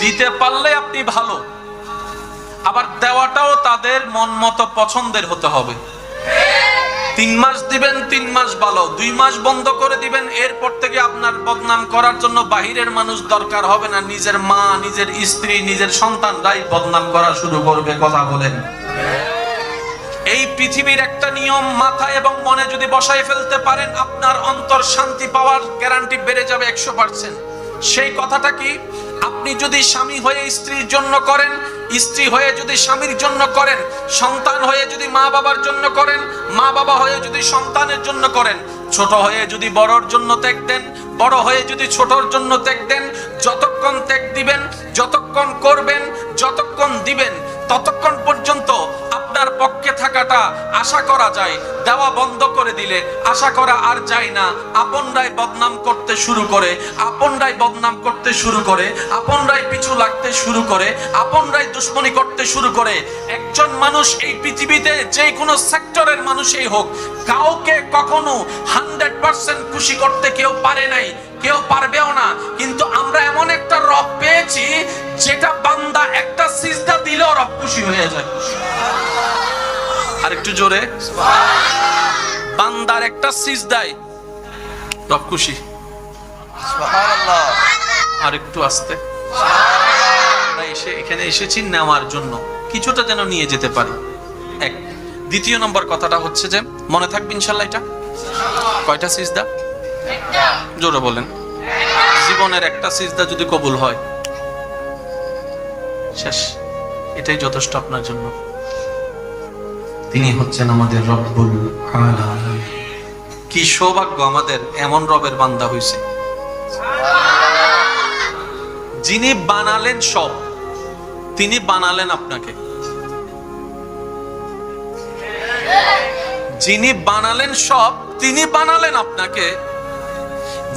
দিতে পারলে আপনি ভালো। আবার দেওয়াটাও তাদের মন মতো পছন্দের হতে হবে। 3 মাস দিবেন, 3 মাস ভালো, 2 মাস বন্ধ করে দিবেন, এরপর থেকে আপনার বদনাম করার জন্য বাহিরের মানুষ দরকার হবে না, নিজের মা, নিজের স্ত্রী, নিজের সন্তানরাই বদনাম করা শুরু করবে। কথা বলেন। এই পৃথিবীর একটা নিয়ম মাথায় এবং মনে যদি বসায় ফেলতে পারেন, আপনার অন্তর শান্তি পাওয়ার গ্যারান্টি বেড়ে যাবে 100%। সেই কথাটা কি? আপনি যদি স্বামী হয়ে স্ত্রীর জন্য করেন, স্ত্রী হয়ে যদি স্বামীর জন্য করেন, সন্তান হয়ে যদি মা বাবার জন্য করেন, মা বাবা হয়ে যদি সন্তানের জন্য করেন, ছোট হয়ে যদি বড়র জন্য ত্যাগ দেন, বড় হয়ে যদি ছোটর জন্য ত্যাগ দেন, যতক্ষণ ত্যাগ দিবেন, যতক্ষণ করবেন, যতক্ষণ দিবেন, ততক্ষণ পর্যন্ত আপনার পক্ষে থাকাটা আশা করা যায়। দেওয়া বন্ধ করে দিলে আশা করা আর যায় না। আপনরাই বদনাম করতে শুরু করে, আপনরাই বদনাম করতে শুরু করে, আপনরাই পিছু লাগতে শুরু করে, আপনরাই দুশ্মনী করতে শুরু করে। একজন মানুষ এই পৃথিবীতে যে কোনো সেক্টরের মানুষই হোক, কাউকে কখনো 100% খুশি করতে কেউ পারে নাই, কেউ পারবেও না। কিন্তু আমরা এমন একটা রব পেয়েছি, যেটা বান্দা একটা সিজদা দিলেও রব খুশি হয়ে যায়। আর একটু জোরে, বান্দার একটা সিজদায় রব খুশি। সুবহানাল্লাহ। আর একটু আস্তে। আমরা এখানে এসেছি নেওয়ার জন্য, কিছুটা যেন নিয়ে যেতে পারি। এক। দ্বিতীয় নম্বর কথাটা হচ্ছে যে, মনে থাকবে ইনশাআল্লাহ, এটা কয়টা সিজদা? একটা। জোরে বলেন। জীবনের একটা সিজদা যদি কবুল হয়, শেষ, এটাই যথেষ্ট আপনার জন্য। তিনি হচ্ছেন আমাদের রব্বুল আলামিন। কি সৌভাগ্য আমাদের, এমন রবের বান্দা হইছে, যিনি বানালেন সব। তিনি বানালেন আপনাকে, যিনি বানালেন সব, তিনি বানালেন আপনাকে,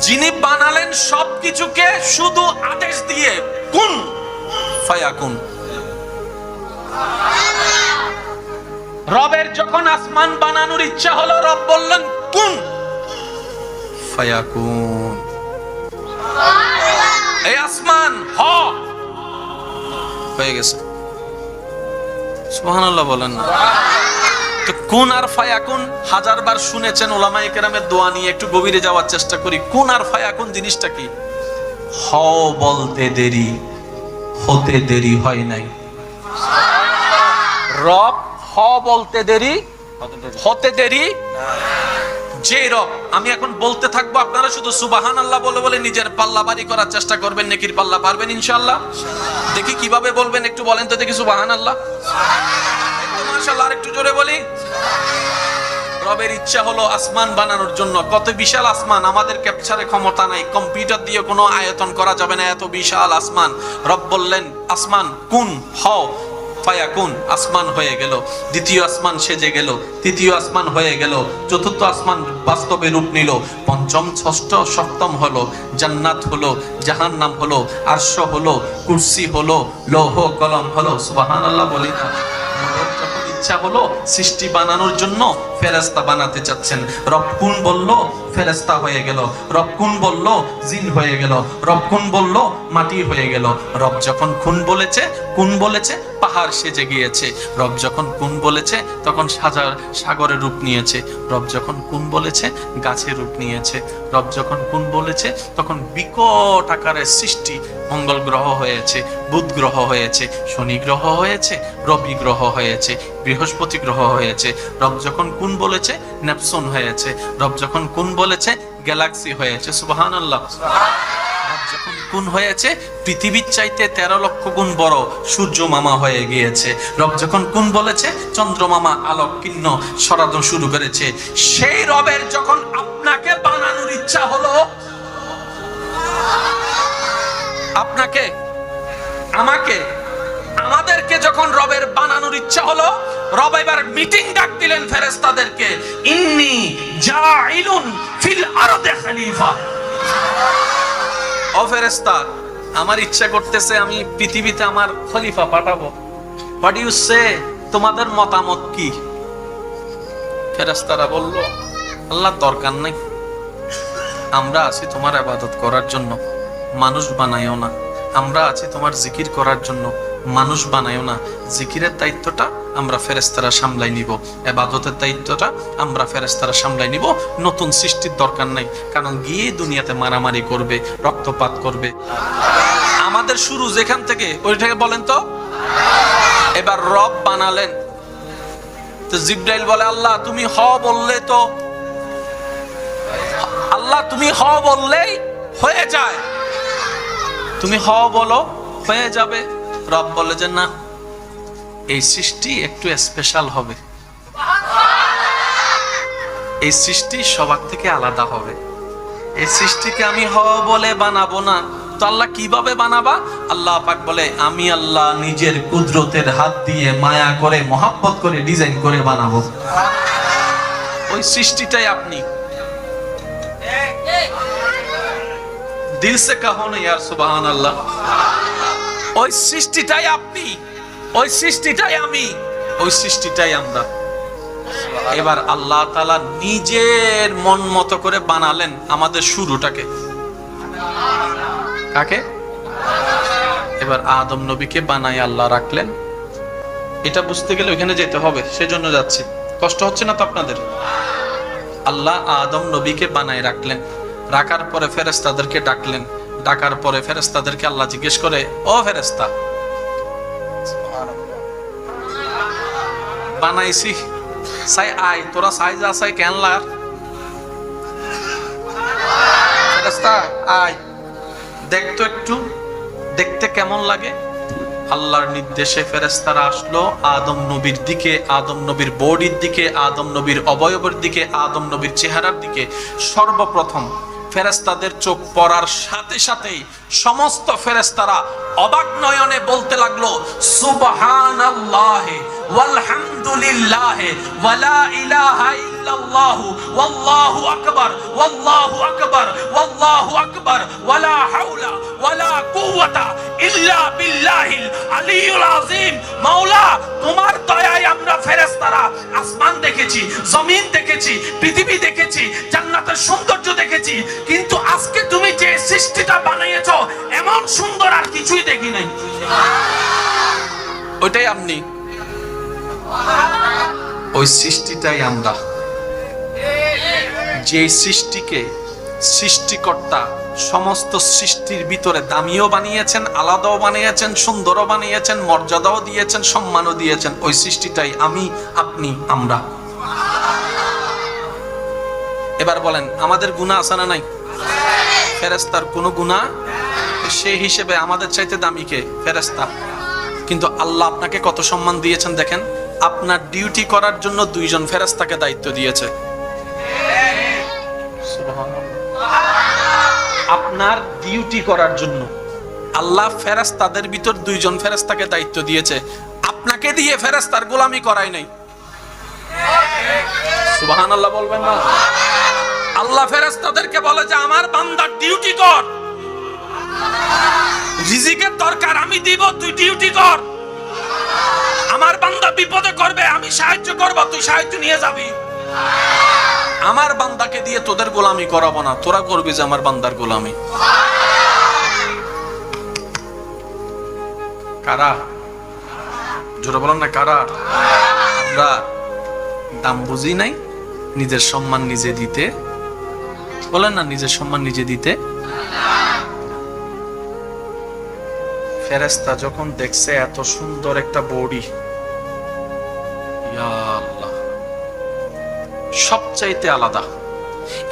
যিনি বানালেন সবকিছুকে শুধু আদেশ দিয়ে কুন ফায়াকুন। রবের যখন আসমান বানানোর ইচ্ছা হলো, রব বললেন কুন ফায়াকুন। এই আসমান হয়ে গেছে। সুবহানাল্লাহ বলেন না? তো কুন আর ফায়াকুন 1000 বার শুনেছেন উলামায়ে কেরামের দোয়া নিয়ে, একটু গভীরে যাওয়ার চেষ্টা করি। কুন আর ফায়াকুন জিনিসটা কি? হও বলতে দেরি, হতে দেরি হয় নাই। রব হ বলতে দেরি, হতে দেরি। যে রব, আমি এখন বলতে থাকবো, আপনারা শুধু সুবহানাল্লাহ বলে বলে নিজের পাল্লা ভারী করার চেষ্টা করবেন। নেকির পাল্লা পারবেন ইনশাআল্লাহ? দেখি কিভাবে বলবেন, একটু বলেন তো দেখি। সুবহানাল্লাহ, মাশাআল্লাহ। আর একটু জোরে বলি। রবের ইচ্ছা হলো আসমান বানানোর জন্য। কত বিশাল আসমান, আমাদের ক্যাপচারে ক্ষমতা নাই, কম্পিউটার দিয়ে কোনো আয়তন করা যাবে না, এত বিশাল আসমান। রব বললেন আসমান কুন হও, ফায়াকুন, আসমান হয়ে গেল। দ্বিতীয় আসমান সেজে গেল, তৃতীয় আসমান হয়ে গেল, চতুর্থ আসমান বাস্তবে রূপ নিল, পঞ্চম ষষ্ঠ সপ্তম হলো, জান্নাত হলো, জাহান্নাম হলো, আরশ হলো, কুরসি হলো, লৌহ কলম হলো। সুবহানাল্লাহ বলি না? যখন ইচ্ছা হলো সৃষ্টি বানানোর জন্য ফেরেশতা বানাতে চাচ্ছেন, রব কুন বলল ফেরেশতা হয়ে গেল, রব কুন বলল জিন হয়ে গেল, রব কুন বলল মাটি হয়ে গেল। রব যখন কুন বলেছে পাহাড় সেজে গিয়েছে। রব যখন কুন বলেছে তখন সাগরের রূপ নিয়েছে। রব যখন কুন বলেছে গাছের রূপ নিয়েছে। রব যখন কুন বলেছে তখন বিকট আকারের সৃষ্টি, মঙ্গল গ্রহ হয়েছে, বুধ গ্রহ হয়েছে, শনি গ্রহ হয়েছে, রবি গ্রহ হয়েছে, বৃহস্পতি গ্রহ হয়েছে। রব যখন কুন বলেছে নেপচুন হয়েছে। রব যখন কুন বলেছে গ্যালাক্সি হয়েছে। সুবহানাল্লাহ। যখন কুন হয়েছে পৃথিবীর চাইতে 13 লক্ষ গুণ বড় সূর্য মামা হয়ে গিয়েছে। রব যখন কুন বলেছে চন্দ্রমামা আলোক কিন্ন সরানো শুরু করেছে। সেই রবের যখন আপনাকে বানানোর ইচ্ছা হলো, আপনাকে আমাকে আমাদেরকে যখন রবের বানানোর ইচ্ছা হলো, রব এবার মিটিং ডাক দিলেন ফেরেশতাদেরকে, ইন্নী জাইলুন ফিল আরদি খলিফা। ও ফেরেশতা, আমার ইচ্ছা করতেছে আমি পৃথিবীতে আমার খলিফা পাঠাবো। হোয়াট ইউ সে, তোমাদের মতামত কি? ফেরেশতারা বলল, আল্লাহ দরকার নাই, আমরা আছি তোমার ইবাদত করার জন্য, মানুষ বানাইও না। আমরা আছি তোমার জিকির করার জন্য, মানুষ বানাইও না। জিকিরের দায়িত্বটা আমরা ফেরেশতারা সামলাই নিব, ইবাদতের দায়িত্বটা আমরা ফেরেশতারা সামলাই নিব। নতুন সৃষ্টির দরকার নাই, কারণ গিয়ে দুনিয়াতে মারামারি করবে, রক্তপাত করবে। আমাদের শুরু যেখান থেকে, ওইটাকে বলেন তো। এবার রব বানালেন, তো জিবরাইল বলে, আল্লাহ তুমি হ বললে তো, আল্লাহ তুমি হ বললেই হয়ে যায়, তুমি হ বলো হয়ে যাবে। রব বলে যে না, এই সৃষ্টি একটু স্পেশাল হবে, এই সৃষ্টি সবার থেকে আলাদা হবে। এই সৃষ্টিকে আমি হ বলে বানাবো না। তো আল্লাহ কিভাবে বানাবা? আল্লাহ পাক বলে, আমি আল্লাহ নিজের কুদরতের হাত দিয়ে মায়া করে মহব্বত করে ডিজাইন করে বানাবো। ওই সৃষ্টিটাই আপনি। দিল সে কাহো না ইয়ার সুবহানাল্লাহ। ওই সৃষ্টিটাই আপনি, ওই সৃষ্টিটাই আমি, ওই সৃষ্টিটাই আমরা। এবার আল্লাহ তাআলা নিজের মন মতো করে বানালেন আমাদের শুরুটাকে। কাকে? এবার আদম নবীকে বানাই আল্লাহ রাখলেন। এটা বুঝতে গেলে ওখানে যেতে হবে, সেজন্য যাচ্ছি। কষ্ট হচ্ছে না তো আপনাদের? আল্লাহ আদম নবীকে বানাই রাখলেন, রাখার পরে ফেরেশতাদেরকে ডাকলেন। ডাকার পরে ফেরেশতাদেরকে আল্লাহ জিজ্ঞেস করে, ও ফেরেশতা, বানাইছি সাই আই, তোরা সাই যা সাই কেন লাগ? ফেরেশতা আয়, দেখতো একটু, দেখতে কেমন লাগে। আল্লাহর নির্দেশে ফেরেশতারা আসলো আদম নবীর দিকে, আদম নবীর বডির দিকে, আদম নবীর অবয়বের দিকে, আদম নবীর চেহারার দিকে। সর্বপ্রথম ফেরেশতাদের চোখ পড়ার সাথে সাথেই সমস্ত ফেরেশতারা অবাক নয়নে বলতে লাগলো, সুবহানাল্লাহি ওয়ালহামদুলিল্লাহি ওয়ালা ইলাহা ইল্লাল্লাহু ওয়াল্লাহু আকবার ওয়াল্লাহু আকবার ওয়াল্লাহু আকবার ওয়ালা হাওলা ওয়ালা কুওয়াতা ইল্লা বিল্লাহিল আলিয়্যুল আযীম। মাওলা, তোমার দয়ায় আমরা ফেরেশতারা আসমান দেখেছি, জমিন দেখেছি, পৃথিবী দেখেছি, জান্নাতের সৌন্দর্য দেখেছি, কিন্তু আজকে তুমি যে সৃষ্টিটা বানিয়েছো এমন সুন্দর আর কিছুই দেখি নাই। ওইটাই আপনি, ওই সৃষ্টিটাই আমরা। যে সৃষ্টিকে সৃষ্টিকর্তা সমস্ত সৃষ্টির ভিতরে দামিও বানিয়েছেন, আলাদাও বানিয়েছেন, সুন্দরও বানিয়েছেন, মর্যাদাও দিয়েছেন, সম্মানও দিয়েছেন, ওই সৃষ্টিটাই আমি, আপনি, আমরা। এবার বলেন, আমাদের গুনাহ আছে না নাই? ফেরেশতার কোনো গুনাহ, সেই হিসেবে আমাদের চাইতে দামি কে? ফেরেশতা। কিন্তু আল্লাহ আপনাকে কত সম্মান দিয়েছেন দেখেন। আপনার ডিউটি করার জন্য 2 জন ফেরেশতাকে দায়িত্ব দিয়েছে। আপনার ডিউটি করার জন্য আল্লাহ ফেরেশতাদের ভিতর 2 জন ফেরেশতাকে দায়িত্ব দিয়েছে। আপনাকে দিয়ে ফেরেশতার গোলামি করাই নাই। সুবহানাল্লাহ বলবেন না? আল্লাহ ফেরেশতাদেরকে বলে যে আমার বান্দার ডিউটি কর, রিজিকের দরকার আমি দিব, তুই ডিউটি কর। আমার বান্দা বিপদে করবে, আমি সাহায্য করব, তুই সাহায্য নিয়ে যাবি। আমার বান্দাকে দিয়ে তোদের গোলামি করাবো না, তোরা করবি যে আমার বান্দার গোলামি। কারা? জোরে বলেন না কারা? আমরা দাম বুঝি নাই, নিজের সম্মান নিজে দিতে, বলেন না নিজের সম্মান নিজে দিতে। ফেরেশতা যখন দেখছে এত সুন্দর একটা বডি, ইয়া আল্লাহ, সবচাইতে আলাদা।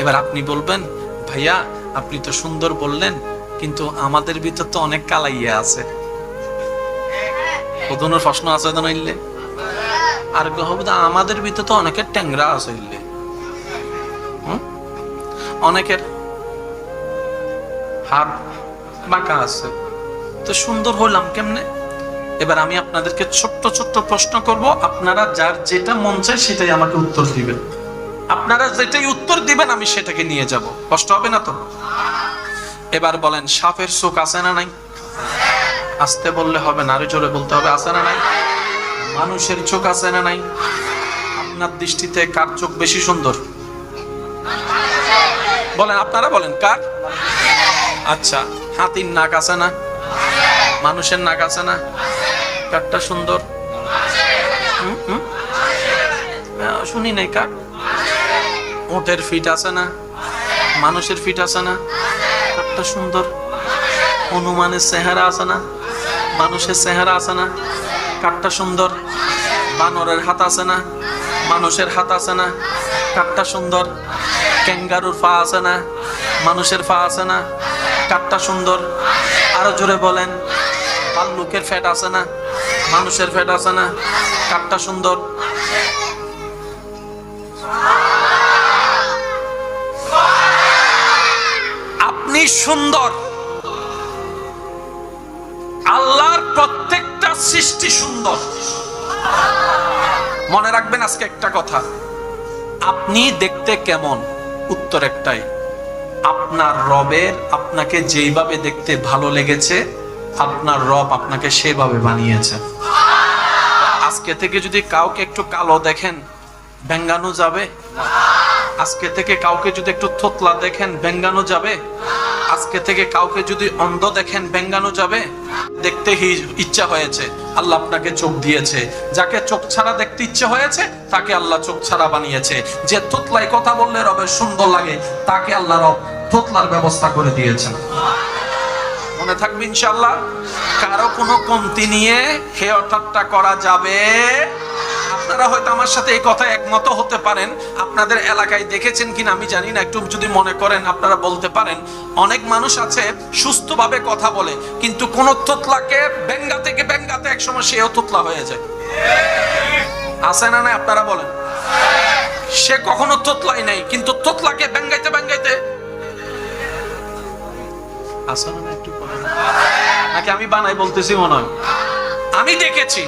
এবার আপনি বলবেন ভাইয়া আপনি তো সুন্দর বললেন, কিন্তু আমাদের ভিতর তো অনেক কালাইয়া আছে। কতনোর প্রশ্ন আছে তো নইলে আর আমাদের ভিতর তো অনেকের ট্যাংরা আছে, অনেকের হাত বাঁকা আছে, তো সুন্দর হইলাম কেমনে? এবার আমি আপনাদেরকে ছোট্ট ছোট্ট প্রশ্ন করব, আপনারা যার যেটা মন চায় সেটাই আমাকে উত্তর দিবেন। আপনারা যেটাই উত্তর দিবেন আমি সেটাকে নিয়ে যাব, কষ্ট হবে না তো? এবার বলেন সাপের চোখ আছে না নাই? আস্তে বললে হবে না, আরো জোরে বলতে হবে, আছে না নাই? মানুষের চোখ আছে না নাই? আপনার দৃষ্টিতে কার চোখ বেশি সুন্দর? বলেন, আপনারা বলেন কার? আচ্ছা, হাতির নাক আছে না? মানুষের নাক আছে না? কারটা সুন্দর? শুনি নাই কার? উটের ফিট আছে না? মানুষের ফিট আছে না? কারটা সুন্দর? হনুমানের চেহারা আছে না? মানুষের চেহারা আছে না? কারটা সুন্দর? বানরের হাত আছে না? মানুষের হাত আছে না? কারটা সুন্দর? ক্যাঙ্গারুর পা আছে না? মানুষের পা আছে না? কারটা সুন্দর? আরো জোরে বলেন। ভাল্লুকের ফ্যাট আছে না? মানুষের ফ্যাট আছে না? কারটা সুন্দর? আপনি সুন্দর, আল্লাহর প্রত্যেকটা সৃষ্টি সুন্দর। মনে রাখবেন আজকে একটা কথা, আপনি দেখতে কেমন? উত্তর একটাই, আপনার রবের আপনাকে যেইভাবে দেখতে ভালো লেগেছে আপনার রব আপনাকে সেভাবে বানিয়েছে। আজকে থেকে যদি কাউকে একটু কালো দেখেন ব্যঙ্গানো যাবে? আজকে থেকে কাউকে যদি একটু থোতলা দেখেন ব্যঙ্গানো যাবে? আজকে থেকে কাউকে যদি অন্ধ দেখেন ব্যঙ্গানো যাবে? দেখতে ইচ্ছা হয়েছে, আল্লাহ আপনাকে চোখ দিয়েছে। যাকে চোখ ছাড়া দেখতে ইচ্ছে হয়েছে তাকে আল্লাহ চোখ ছাড়া বানিয়েছে। যে থোতলায় কথা বললে রবের সুন্দর লাগে তাকে আল্লাহ রব থোতলার ব্যবস্থা করে দিয়েছেন। মনে থাকবে ইনশাআল্লাহ। কারো কোনো কমতি নিয়ে হেয় ঠাট্টা করা যাবে। আপনারা হয়তো আমার সাথে এই কথা একমত হতে পারেন, আপনাদের এলাকায় দেখেছেন কিনা আমি জানি না, একটু যদি মনে করেন আপনারা বলতে পারেন। অনেক মানুষ আছে সুস্থভাবে কথা বলে, কিন্তু কোন তোতলাকে ব্যঙ্গাতে একসময় সেও তোতলা হয়ে যায়। আছে না? না আপনারা বলেন। সে কখনো তোতলাই নাই, কিন্তু তোতলাকে ব্যঙ্গাইতে আছে না? একটু নাকি আমি বানাই বলতেছি মনে হয়? আমি দেখেছি,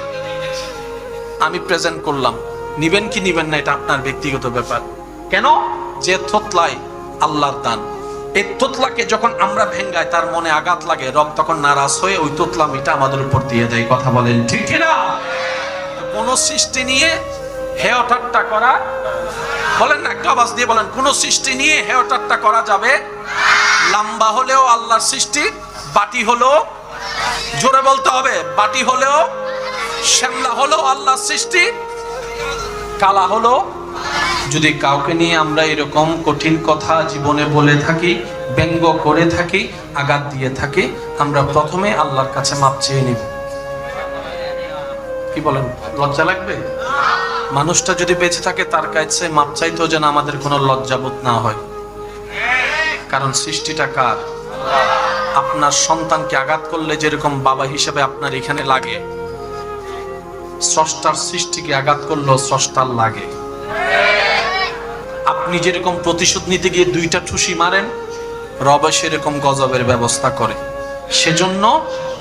আমি প্রেজেন্ট করলাম। নিবেন কি নিবেন না এটা আপনার ব্যক্তিগত ব্যাপার। কেন? যে থোতলায় আল্লাহর দান, এই তোতলাকে যখন আমরা ভেঙ্গাই তার মনে আঘাত লাগে, রব তখন নারাজ হয়ে ওই তোতলামিটা আমাদের উপর দিয়ে দেয়। কথা বলেন ঠিক কিনা? কোন সৃষ্টি নিয়ে হেয় ঠাট্টা করা, বলেন না একটা আওয়াজ দিয়ে বলেন, কোন সৃষ্টি নিয়ে হেয় ঠাট্টা করা যাবে? লম্বা হলেও আল্লাহর সৃষ্টি, বাটি হলো, জোরে বলতে হবে, বাটি হলেও, শ্যামলা হলো আল্লাহর সৃষ্টি, কালা হলো। যদি কাউকে নিয়ে আমরা এরকম কঠিন কথা জীবনে বলে থাকি, ব্যঙ্গ করে থাকি, আঘাত দিয়ে থাকি, আমরা প্রথমে আল্লাহর কাছে মাপ চেয়ে নিব। কি বলেন? লজ্জা লাগবে? মানুষটা যদি বেঁচে থাকে তার কাছে মাপ চাইতেও যেন আমাদের কোনো লজ্জাবোধ না হয়। কারণ সৃষ্টিটা কার? আপনার সন্তানকে আঘাত করলে যেরকম বাবা হিসেবে আপনার এখানে লাগে, স্রষ্টার সৃষ্টিকে আঘাত করলেও স্রষ্টার লাগে। আপনি যেরকম প্রতিশোধ নিতে গিয়ে দুইটা ঠুসি মারেন, রব সেরকম গজবের ব্যবস্থা করে। সেজন্য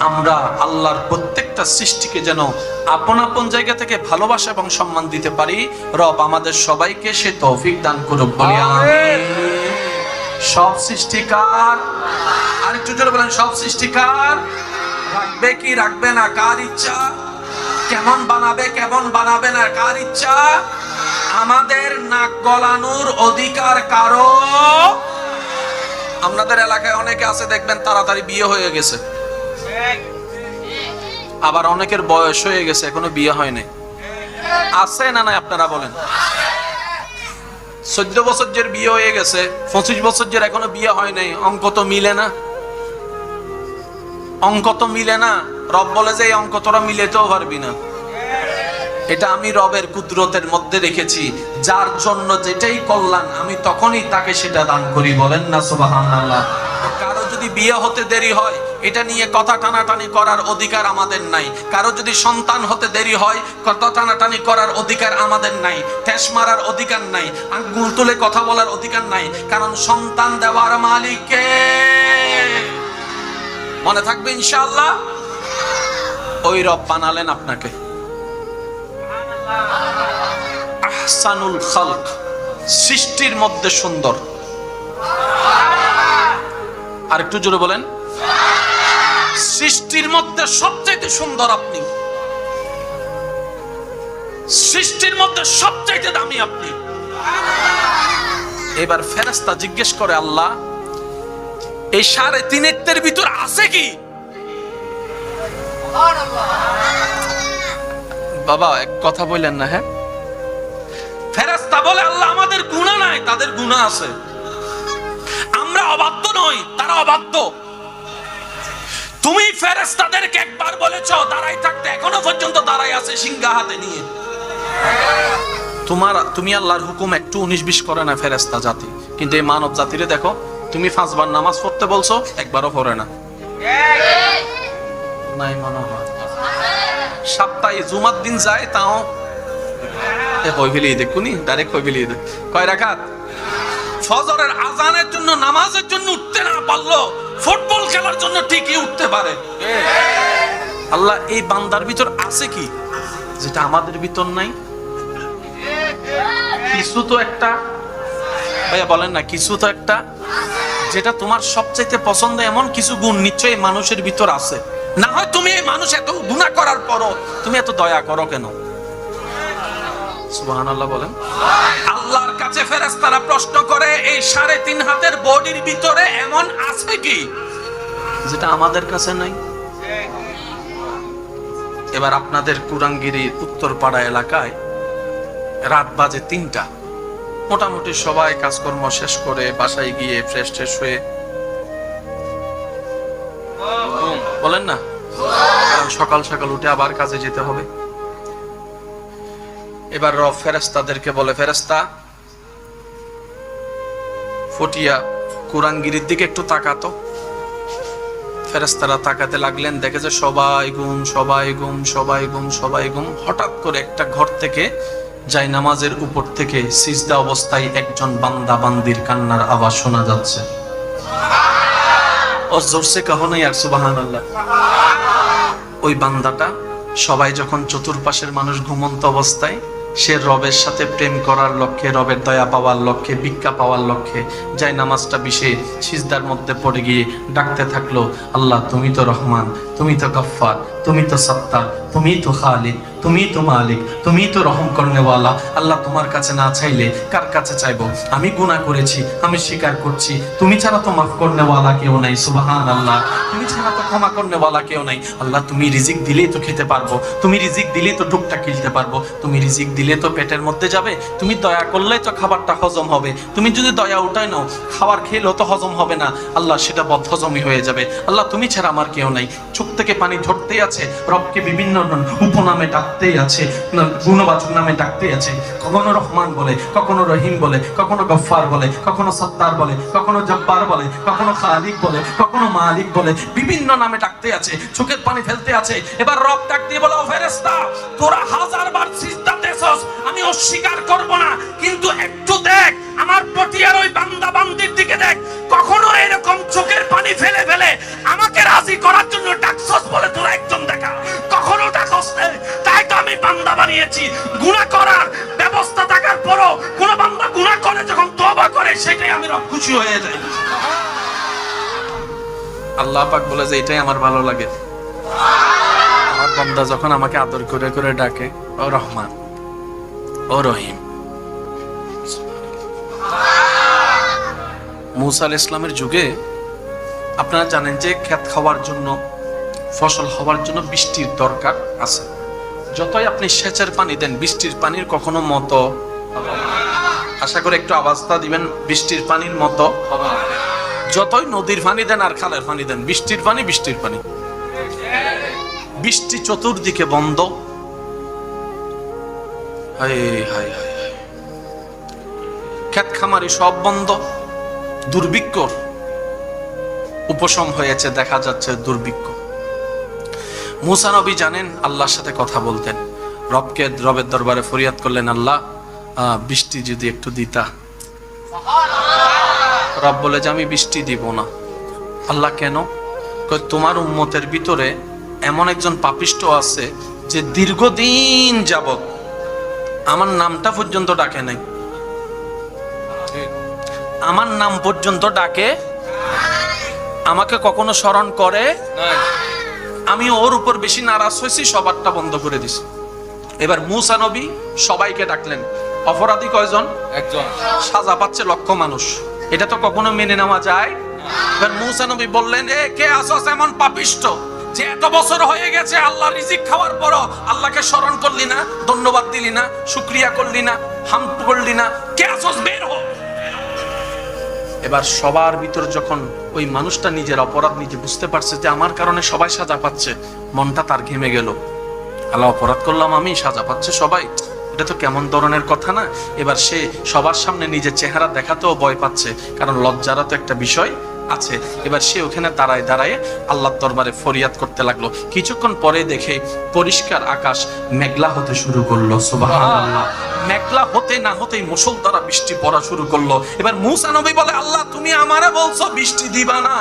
আমরা আল্লাহর প্রত্যেকটা সৃষ্টিকে যেন আপন আপন জায়গা থেকে ভালোবাসা এবং সম্মান দিতে পারি। রব আমাদের সবাইকে সে তৌফিক দান করুক, বলি আমিন। সব সৃষ্টিকার, আরেকটু জোরে বলেন, সব সৃষ্টিকার। রাখবে কি রাখবে না কার ইচ্ছা, কেমন বানাবে কেমন বানাবে না কার ইচ্ছা। আমাদের নাক গলানোর অধিকার কারো। আপনাদের এলাকায় অনেকে আছে দেখবেন তাড়াতাড়ি বিয়ে হয়ে গেছে, আবার অনেকের বয়স হয়ে গেছে এখনো বিয়ে হয়নি। আছে না নাই আপনারা বলেন? 14 বছর যে বিয়ে হয়ে গেছে, 25 বছর যে এখনো বিয়ে হয় নাই। অঙ্ক তো মিলে না, অঙ্ক তো মিলে না। রব বলে যে এই অঙ্ক তোরা মিলেতেও পারবি না। এটা আমি রবের কুদরতের মধ্যে রেখেছি, যার জন্য যেটাই কল্যাণ আমি তখনই তাকে সেটা দান করি। বলেন না সুবহানাল্লাহ। কারো যদি বিয়ে হতে দেরি হয়, এটা নিয়ে কথা টানাটানি করার অধিকার আমাদের নাই। কারো যদি সন্তান হতে দেরি হয়, কথা টানাটানি করার অধিকার আমাদের নাই। ঠেস মারার অধিকার নাই, আঙ্গুল তুলে কথা বলার অধিকার নাই। কারণ সন্তান দেওয়ার মালিক কে? মনে থাকবে ইনশাআল্লাহ। ওই রব বানালেন আপনাকে। আহসানুল খালক, সৃষ্টির মধ্যে সুন্দর। আর একটু জোরে বলেন, সৃষ্টির মধ্যে সবচাইতে সুন্দর আপনি, সৃষ্টির মধ্যে সবচাইতে দামি আপনি। এবার ফেরেশতা জিজ্ঞেস করে, আল্লাহ এই 3.5 ভিতর আছে কি? বাবা এক কথা বললেন না। হ্যাঁ, ফেরেশতা বলে আল্লাহ আমাদের গুনাহ নাই, তাদের গুনাহ আছে। আমরা অবাধ্য নই, তারা অবাধ্য। তুমি ফেরেশতাদেরকে একবার বলেছো দাঁড়াই থাকতে, এখনো পর্যন্ত দাঁড়াই আছে সিংহা হাতে নিয়ে। তুমি আল্লাহর হুকুম একটু 19-20 করে না ফেরেশতা জাতি, কিন্তু এই মানব জাতিরে দেখো, তুমি 5 বার নামাজ পড়তে বলছো, একবারও পড়ে না। নাই মনে হয় সপ্তাহে জুমার দিন যায়, তাও কই ফেলিয়ে দেখ, কোনি ডাইরেক্ট কই ফেলিয়ে দেখ। কয় রাকাত? ফজরের আজানের জন্য, নামাজের জন্য উঠতে না পারলো, ফুটবল খেলার জন্য ঠিকই উঠতে পারে। আল্লাহ এই বান্দার ভিতর আছে কি যেটা আমাদের ভিতর নাই? কিছু তো একটা, ভাইয়া বলেন না, কিছু তো একটা যেটা তোমার সবচাইতে পছন্দ, এমন কিছু গুণ নিশ্চয়ই মানুষের ভিতর আছে। না হয় তুমি এই মানুষ এত গুনাহ করার পরও তুমি এত দয়া করো কেন? সুবহানাল্লাহ বলেন। আল্লাহর কাছে ফেরেশতারা প্রশ্ন করে, এই 3.5 হাতের বডির ভিতরে এমন আছে কি যেটা আমাদের কাছে নাই? এবার আপনাদের কুরাঙ্গিরির উত্তরপাড়া এলাকায় রাত বাজে 3টা। মোটামুটি সবাই কাজকর্ম শেষ করে বাসায় গিয়ে ফ্রেশ ট্রেশ হয়ে, বলেন না, সকাল সকাল উঠে আবার কাজে যেতে হবে। এবার রব ফেরেশতাদেরকে বলে, ফেরেশতা ফটিয়া কুরাঙ্গিরির দিকে একটু তাকাতো। ফেরেশতারা তাকাতে লাগলেন, দেখে যে সবাই ঘুম, সবাই ঘুম, সবাই ঘুম, সবাই ঘুম। হঠাৎ করে একটা ঘর থেকে যাই নামাজের উপর থেকে সিজদা অবস্থায় একজন বান্দা বান্দির কান্নার আওয়াজ শোনা যাচ্ছে। ও জোরসে কাহো নাই আর সুবহানাল্লাহ। ওই বান্দাটা, সবাই যখন চতুর্পাশের মানুষ ঘুমন্ত অবস্থায়, সে রবের সাথে প্রেম করার লক্ষ্যে, রবের দয়া পাওয়ার লক্ষ্যে, ভিক্ষা পাওয়ার লক্ষ্যে যাই নামাজটা বিশে সিজদার মধ্যে পড়ে গিয়ে ডাকতে থাকলো, আল্লাহ তুমি তো রহমান, তুমি তো গফফার, তুমি তো সত্তার, তুমি তো খালিক, তুমি তো মালিক, তুমি তো রহম করনেওয়ালা। আল্লাহ তোমার কাছে না চাইলে কার কাছে চাইবো? আমি গুনাহ করেছি, আমি স্বীকার করছি, তুমি ছাড়া তো মাফ করনেওয়ালা কেউ নাই। সুবহানাল্লাহ। তুমি ছাড়া তো ক্ষমা করনেওয়ালা কেউ নাই। আল্লাহ তুমি রিজিক দিলেই তো খেতে পারবো, তুমি রিজিক দিলেই তো টুকটা কিনতে পারবো, তুমি রিজিক দিলে তো পেটের মধ্যে যাবে, তুমি দয়া করলেই তো খাবারটা হজম হবে, তুমি যদি দয়া উঠাই নাও খাবার খেলেও তো হজম হবে না, আল্লাহ সেটা বদহজমই হয়ে যাবে। আল্লাহ তুমি ছাড়া আমার কেউ নাই। চোখ থেকে পানি ঝরতেই আছে, রবকে বিভিন্ন উপনামে ডাকতেই আছে, গুণবাচক নামে ডাকতেই আছে। কখনো রহমান বলে, কখনো রহিম বলে, কখনো গফফার বলে, কখনো সত্তার বলে, কখনো জব্বার বলে, কখনো খালিক বলে, কখনো মালিক বলে, বিভিন্ন নামে ডাকতে আছে, চোখের পানি ফেলতে আছে। এবার রব ডাক দিয়ে বলে, ও ফেরেশতা, তোরা 1000বার সিজদা দেছস, আমি অস্বীকার করব না, কিন্তু একটু দেখ আমার পটিয়ার ওই বান্দা বান্দির দিকে দেখ, কখনো এরকম চোখের পানি ফেলে ফেলে আমাকে রাজি করার জন্য ডাকছস বলে তোরা একজন দেখা, কখনো ডাকস না। তাই তো আমি বান্দা বানিয়েছি। গুনাহ করার ব্যবস্থা থাকার পরও কোন বান্দা গুনাহ করে যখন তওবা করে, সেটাই আমি রব খুশি হয়ে যাই। আল্লাহ পাক বলে যে এটাই আমার ভালো লাগে, আমার বান্দা যখন আমাকে আদর করে করে ডাকে, ও রহমান, ও রহিম। মুসা আলাইহিস ইসলামের যুগে আপনারা জানেন যে ক্ষেত খাওয়ার জন্য, ফসল হওয়ার জন্য বৃষ্টির দরকার আছে। যতই আপনি সেচের পানি দেন, বৃষ্টির পানির কখনো মতো, আশা করে একটু আওয়াজটা দিবেন, বৃষ্টির পানির মতো। যতই নদীর পানি দেন আর খালের পানি দেন, বৃষ্টির পানি বৃষ্টির পানি। বৃষ্টি চতুর্দিকে বন্ধ, হায় হায় হায়, ক্ষেত খামারি সব বন্ধ, দুর্ভিক্ষর উপশম হয়েছে, দেখা যাচ্ছে দুর্ভিক্ষ। মুসা নবী জানেন আল্লাহর সাথে কথা বলতেন, রবের দরবারে ফরিয়াদ করলেন, আল্লাহ বৃষ্টি যদি একটু দিতা। রব বলে যে আমি বৃষ্টি দিব না। আল্লাহ কেন? তোমার উম্মতের ভিতরে এমন একজন পাপিষ্ট আছে যে দীর্ঘদিন যাবত আমার নামটা পর্যন্ত ডাকে নাই, আমার নাম পর্যন্ত ডাকে, আমাকে কখনো স্মরণ করে নাই। আমি ওর উপর বেশি নারাজ হয়েছি, সবারটা বন্ধ করে দিছি। এবার মুসা নবী সবাইকে ডাকলেন। অপরাধী কয়জন? একজন। সাজা পাচ্ছে লক্ষ মানুষ, এটা তো কখনো মেনে নেওয়া যায়। এবার মুসা নবী বললেন, এ কে আসস এমন পাপিষ্ট যে এত বছর হয়ে গেছে আল্লাহ রিজিক খাওয়ার পরও আল্লাহকে স্মরণ করলি না, ধন্যবাদ দিলি না, শুকরিয়া করলি না, হামদ করলি না, কে আসস, বের হ। এবার সবার ভিতর যখন ওই মানুষটা নিজের অপরাধ নিজে বুঝতে পারছে যে আমার কারণে সবাই সাজা পাচ্ছে, মনটা তার ঘেমে গেল। আল্লাহ, অপরাধ করলাম আমি, সাজা পাচ্ছে সবাই, এটা তো কেমন ধরনের কথা না। এবার সে সবার সামনে নিজের চেহারা দেখাতেও ভয় পাচ্ছে, কারণ লজ্জারও তো একটা বিষয় আছে। এবার সে ওখানে দাঁড়ায় দাঁড়ায় আল্লাহর দরবারে ফরিয়াদ করতে লাগলো। কিছুক্ষণ পরে দেখে পরিষ্কার আকাশ মেঘলা হতে শুরু করলো। সুবহানাল্লাহ। মেঘলা হতে না হতেই মুষলধারা বৃষ্টি পড়া শুরু করলো। এবার মুসা নবী বলে, আল্লাহ তুমি আমারে বলছো বৃষ্টি দিবা না,